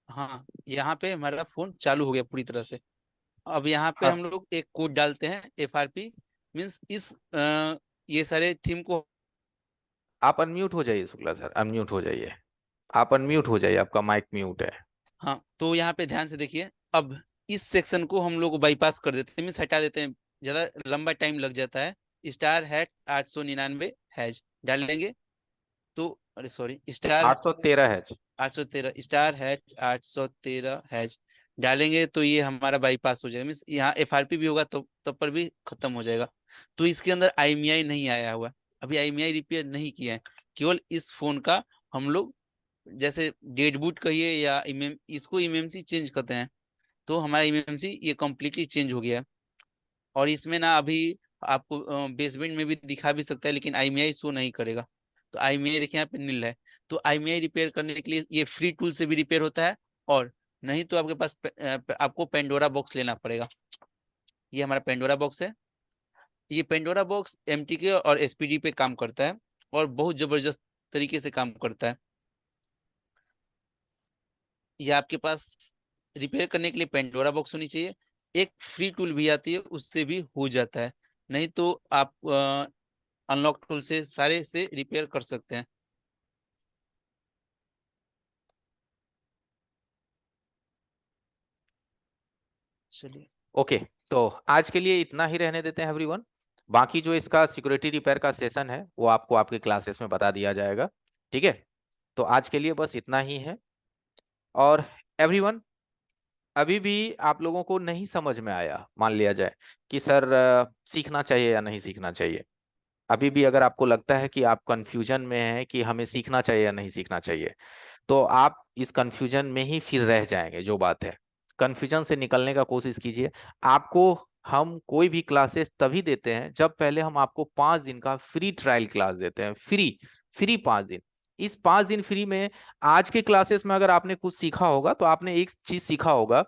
हाँ यहाँ पे हमारा फोन चालू हो गया पूरी तरह से। अब यहाँ पे हाँ। हम लोग एक कोड डालते हैं, FRP मीन्स इस ये सारे थीम को। आप अनम्यूट हो जाइए शुक्ला सर, अनम्यूट हो जाइए। आप अनम्यूट हो जाइए, आपका माइक म्यूट है। हाँ, तो यहाँ पे ध्यान से देखिए। अब इस सेक्शन को हम लोग बाईपास कर देते हैं, मीन्स हटा देते हैं, ज्यादा लंबा टाइम लग जाता है। *#899# डालेंगे तो, अरे सॉरी, 813 है। 813 डालेंगे तो ये हमारा बाईपास हो जाएगा, मीन्स यहाँ FRP भी होगा तो तब पर भी खत्म हो जाएगा। तो इसके अंदर IMEI नहीं आया हुआ, अभी IMEI रिपेयर नहीं किया है। केवल इस फोन का हम लोग, जैसे डेड बूट कहिए या इसको MMC चेंज करते हैं, तो हमारा MMC ये कम्प्लीटली चेंज हो गया है। और इसमें ना अभी आपको बेसमेंट में भी दिखा भी सकता है, लेकिन IMEI शो नहीं करेगा। तो IMEI देखिए यहाँ पे नील है। तो IMEI रिपेयर करने के लिए ये फ्री टूल से भी रिपेयर होता है, और नहीं तो आपके पास आपको पेंडोरा बॉक्स लेना पड़ेगा। ये हमारा पेंडोरा बॉक्स है। ये पेंडोरा बॉक्स MTK और SPD पे काम करता है, और बहुत जबरदस्त तरीके से काम करता है। ये आपके पास रिपेयर करने के लिए पेंडोरा बॉक्स होनी चाहिए। एक फ्री टूल भी आती है, उससे भी हो जाता है। नहीं तो आप अनलॉक टूल से सारे से रिपेयर कर सकते हैं। चलिए। ओके, तो आज के लिए इतना ही रहने देते हैं एवरीवन। बाकी जो इसका सिक्योरिटी रिपेयर का सेशन है वो आपको आपके क्लासेस में बता दिया जाएगा। ठीक है, तो आज के लिए बस इतना ही है। और एवरीवन, अभी भी आप लोगों को नहीं समझ में आया, मान लिया जाए कि सर सीखना चाहिए या नहीं सीखना चाहिए, अभी भी अगर आपको लगता है कि आप कंफ्यूजन में हैं कि हमें सीखना चाहिए या नहीं सीखना चाहिए, तो आप इस कंफ्यूजन में ही फिर रह जाएंगे। जो बात है, कंफ्यूजन से निकलने का कोशिश कीजिए। आपको हम कोई भी क्लासेस तभी देते हैं जब पहले हम आपको 5 दिन का फ्री ट्रायल क्लास देते हैं। फ्री फ्री 5 दिन। इस 5 दिन फ्री में आज के क्लासेस में अगर आपने कुछ सीखा होगा तो आपने एक चीज सीखा होगा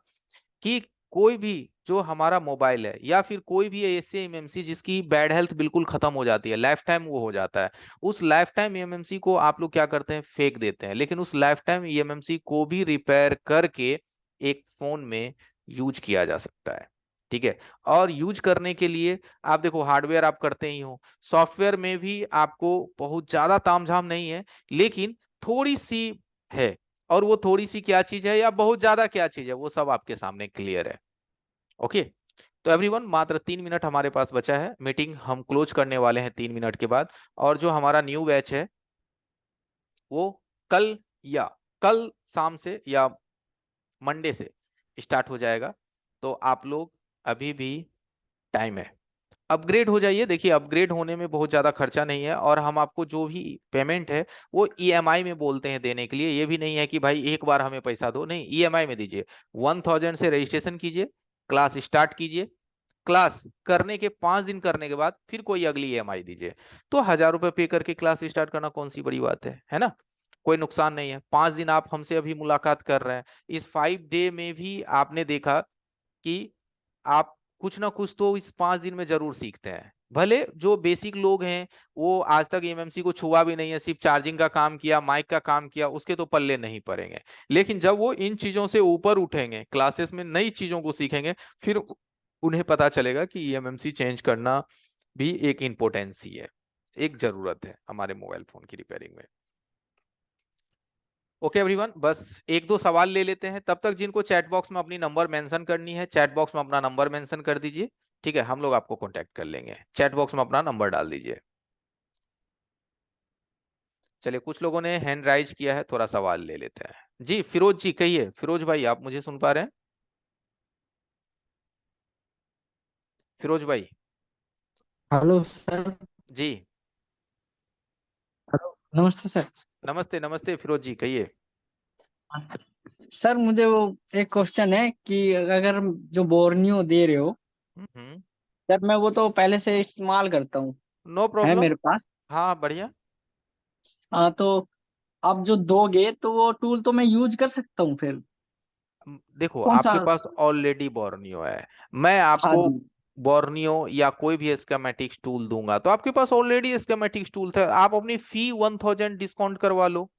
कि कोई भी जो हमारा मोबाइल है या फिर कोई भी ऐसे एमएमसी जिसकी बैड हेल्थ बिल्कुल खत्म हो जाती है, लाइफ टाइम वो हो जाता है, उस लाइफ टाइम एमएमसी को आप लोग क्या करते हैं, फेंक देते हैं। लेकिन उस लाइफ टाइम एमएमसी को भी रिपेयर करके एक फोन में यूज किया जा सकता है। ठीक है, और यूज करने के लिए आप देखो, हार्डवेयर आप करते ही हो, सॉफ्टवेयर में भी आपको बहुत ज्यादा तामझाम नहीं है, लेकिन थोड़ी सी है। और वो थोड़ी सी क्या चीज है या बहुत ज्यादा क्या चीज है, वो सब आपके सामने क्लियर है। ओके, तो एवरीवन, मात्र 3 मिनट हमारे पास बचा है, मीटिंग हम क्लोज करने वाले हैं 3 मिनट के बाद। और जो हमारा न्यू बैच है वो कल या कल शाम से या मंडे से स्टार्ट हो जाएगा। तो आप लोग, अभी भी टाइम है, अपग्रेड हो जाइए। देखिए अपग्रेड होने में बहुत ज्यादा खर्चा नहीं है, और हम आपको जो भी पेमेंट है वो ईएमआई में बोलते हैं देने के लिए। ये भी नहीं है कि भाई एक बार हमें पैसा दो, नहीं, ईएमआई में दीजिए। 1000 से रजिस्ट्रेशन कीजिए, क्लास स्टार्ट कीजिए, क्लास करने के 5 दिन करने के बाद फिर कोई अगली ईएमआई दीजिए। तो 1000 रुपये पे करके क्लास स्टार्ट करना कौन सी बड़ी बात है ना? कोई नुकसान नहीं है। 5 दिन आप हमसे अभी मुलाकात कर रहे हैं, इस 5 डे में भी आपने देखा कि आप कुछ ना कुछ तो इस 5 दिन में जरूर सीखते हैं। भले जो बेसिक लोग हैं वो आज तक एमएमसी को छुआ भी नहीं है, सिर्फ चार्जिंग का काम किया, माइक का काम किया, उसके तो पल्ले नहीं पड़ेंगे। लेकिन जब वो इन चीजों से ऊपर उठेंगे, क्लासेस में नई चीजों को सीखेंगे, फिर उन्हें पता चलेगा कि ईएमएमसी चेंज करना भी एक इम्पोर्टेंस ही है, एक जरूरत है हमारे मोबाइल फोन की रिपेयरिंग में। ओके एवरीवन, बस एक दो सवाल ले लेते हैं। तब तक जिनको चैट बॉक्स में अपनी नंबर मेंशन करनी है, चैट बॉक्स में अपना नंबर मेंशन कर दीजिए। ठीक है, हम लोग आपको कांटेक्ट कर लेंगे। चैट बॉक्स में अपना नंबर डाल दीजिए। चलिए, कुछ लोगों ने हैंड राइज किया है, थोड़ा सवाल ले लेते हैं। जी फिरोज जी कहिए। फिरोज भाई, आप मुझे सुन पा रहे हैं? फिरोज भाई। Hello sir. जी हेलो, नमस्ते सर। नमस्ते नमस्ते फिरोज जी कहिए। सर मुझे वो एक क्वेश्चन है कि अगर जो बोर्नियो दे रहे हो, हम्म। सर मैं वो तो पहले से इस्तेमाल करता हूँ, नो है प्रॉब्लम। मेरे पास। हाँ बढ़िया। तो अब जो दोगे तो वो टूल तो मैं यूज कर सकता हूँ फिर? देखो कौन सा? आपके पास ऑलरेडी बोर्नियो है। मैं हाँ आपको जी। बोर्नियो या कोई भी स्कीमेटिक्स टूल दूंगा तो आपके पास ऑलरेडी स्कीमेटिक्स टूल था, आप अपनी फी 1000 डिस्काउंट करवा लो।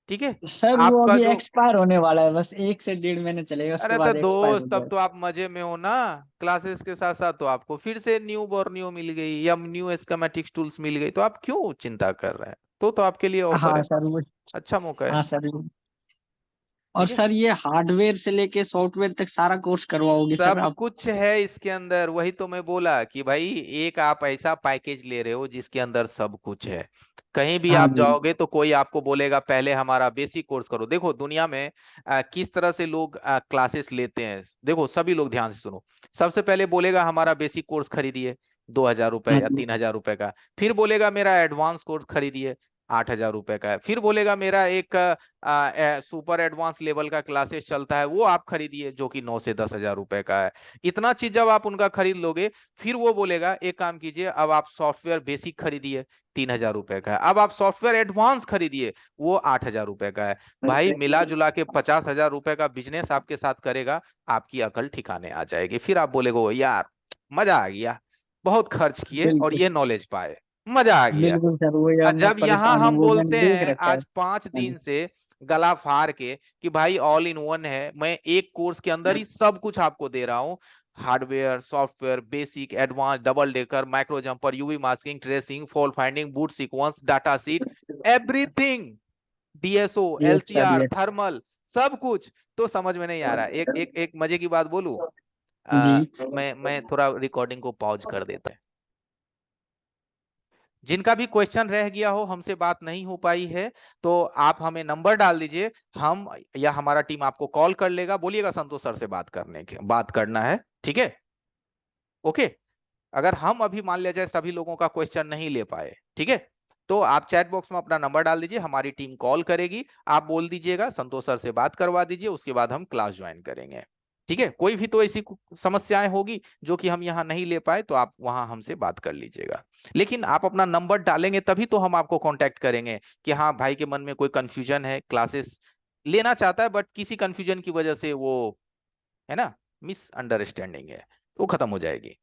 ठीक है। सर वो आपका अभी जो, एक्सपायर होने वाला है, बस 1 से 1.5 महीने चलेगा, उसके अरे तो बाद एक्सपायर हो दोस्त तब तो जाएगा। आप मजे में हो ना। क्लासेस के साथ साथ तो आपको फिर से न्यू बोर्नियो मिल गई या न्यू स्कीमेटिक्स टूल्स मिल गई, तो आप क्यों चिंता कर रहे हैं? तो आपके लिए ऑफर हाँ है, सर वो। अच्छा मौका है। हाँ सर और ठीक है, सर ये हार्डवेयर से लेके सॉफ्टवेयर तक सारा कोर्स करवाओगे सर सब आप? कुछ है इसके अंदर। वही तो मैं बोला कि भाई एक आप ऐसा पैकेज ले रहे हो जिसके अंदर सब कुछ है। कहीं भी हाँ आप जी। जाओगे तो कोई आपको बोलेगा पहले हमारा बेसिक कोर्स करो। देखो दुनिया में किस तरह से लोग क्लासेस लेते हैं, देखो सभी लोग ध्यान से सुनो। सबसे पहले बोलेगा हमारा बेसिक कोर्स खरीदिए, 2000 रुपए हाँ या जी। 3000 रुपए का। फिर बोलेगा मेरा एडवांस कोर्स खरीदिए, 8000 रुपए का है। फिर बोलेगा मेरा एक सुपर एडवांस लेवल का क्लासेस चलता है, वो आप खरीदिए, जो कि 9 से 10 हजार रुपए का है। इतना चीज जब आप उनका खरीद लोगे, फिर वो बोलेगा एक काम कीजिए, अब आप सॉफ्टवेयर बेसिक खरीदिए, 3000 रुपए का है। अब आप सॉफ्टवेयर एडवांस खरीदिए, वो 8000 रुपए का है। भाई मिला जुला के 50 हजार रुपए का बिजनेस आपके साथ करेगा, आपकी अकल ठिकाने आ जाएगी। फिर आप बोलेगो यार मजा आ गया, बहुत खर्च किए और बिल्कुल। ये नॉलेज पाए, मजा आ गया। बिल्कुल सर, वही और अब मैं जब यहाँ परेशान हूँ, हम वो मैंने बोलते देख हैं रखा है। आज पांच हाँ जी। दिन से गला फाड़ के कि भाई ऑल इन वन है, मैं एक कोर्स के अंदर ही सब कुछ आपको दे रहा हूँ, hardware software basic advance double decker micro jumper UV masking tracing fault finding boot sequence data sheet everything, DSO yes sir LCR yes. Thermal, सब कुछ। तो समझ में नहीं आ रहा। एक मजे की बात बोलूं, जी। मैं थोड़ा रिकॉर्डिंग को पॉज कर देता। जिनका भी क्वेश्चन रह गया हो, हमसे बात नहीं हो पाई है, तो आप हमें नंबर डाल दीजिए, हम या हमारा टीम आपको कॉल कर लेगा। बोलिएगा संतोष सर से बात करना है। ठीक है, ओके। अगर हम अभी मान लिया जाए सभी लोगों का क्वेश्चन नहीं ले पाए, ठीक है, तो आप चैट बॉक्स में अपना नंबर डाल दीजिए, हमारी टीम कॉल करेगी। आप बोल दीजिएगा संतोष सर से बात करवा दीजिए, उसके बाद हम क्लास ज्वाइन करेंगे। ठीक है, कोई भी तो ऐसी समस्याएं होगी जो कि हम यहाँ नहीं ले पाए, तो आप वहां हमसे बात कर लीजिएगा। लेकिन आप अपना नंबर डालेंगे तभी तो हम आपको कांटेक्ट करेंगे कि हाँ भाई के मन में कोई कंफ्यूजन है, क्लासेस लेना चाहता है बट किसी कंफ्यूजन की वजह से वो, है ना, मिसअंडरस्टैंडिंग है, तो वो खत्म हो जाएगी।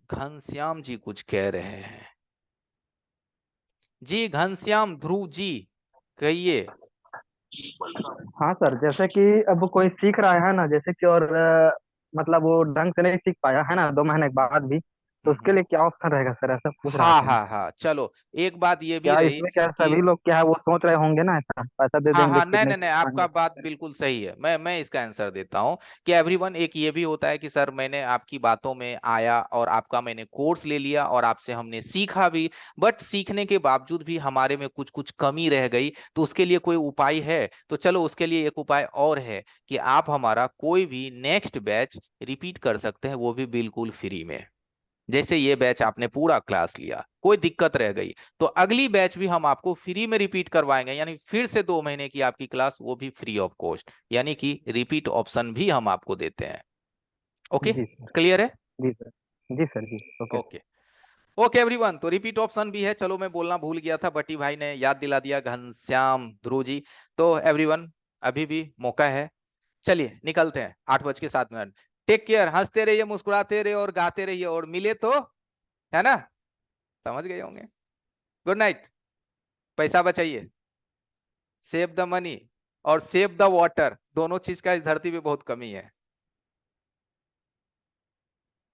घनश्याम जी कुछ कह रहे हैं। जी घनश्याम ध्रुव जी कहिए। हाँ सर, जैसे कि अब कोई सीख रहा है ना, जैसे कि और मतलब वो ढंग से नहीं सीख पाया है ना 2 महीने के बाद भी, तो उसके लिए क्या ऑप्शन रहेगा सर, ऐसा पूछ रहा हाँ था मैं। हाँ हाँ, चलो एक बात ये भी क्या रही इसमें क्या कि सभी लोग क्या है वो सोच रहे होंगे ना, ऐसा पैसा दे हाँ देंगे हाँ, नहीं कितने नहीं की नहीं, आपका बात मांगे। बिल्कुल सही है। मैं इसका आंसर देता हूँ कि एवरीवन, एक ये भी होता है कि सर मैंने आपकी बातों में आया और आपका मैंने कोर्स ले लिया और आपसे हमने सीखा भी, बट सीखने के बावजूद भी हमारे में कुछ कुछ कमी रह गई, तो उसके लिए कोई उपाय है? तो चलो उसके लिए एक उपाय और है कि आप हमारा कोई भी नेक्स्ट बैच रिपीट कर सकते हैं, वो भी बिल्कुल फ्री में। जैसे ये बैच आपने पूरा क्लास लिया, कोई दिक्कत रह गई, तो अगली बैच भी हम आपको फ्री में रिपीट करवाएंगे, यानी फिर से 2 महीने की आपकी क्लास, वो भी फ्री ऑफ कॉस्ट, यानी कि रिपीट ऑप्शन भी हम आपको देते हैं। ओके, जी सर। क्लियर है? जी सर। जी सर। जी okay sir. Okay. Okay everyone, तो रिपीट ऑप्शन भी है। चलो मैं बोलना भूल गया था, बटी भाई ने याद दिला दिया, घनश्याम ध्रुव जी। तो एवरीवन, अभी भी मौका है, चलिए निकलते हैं। 8:07। टेक केयर, हंसते रहिए, मुस्कुराते रहिए और गाते रहिए, और मिले तो, है ना, समझ गए होंगे। Good night. पैसा बचाइए, सेव द मनी और सेव द वाटर, दोनों चीज का इस धरती पे बहुत कमी है।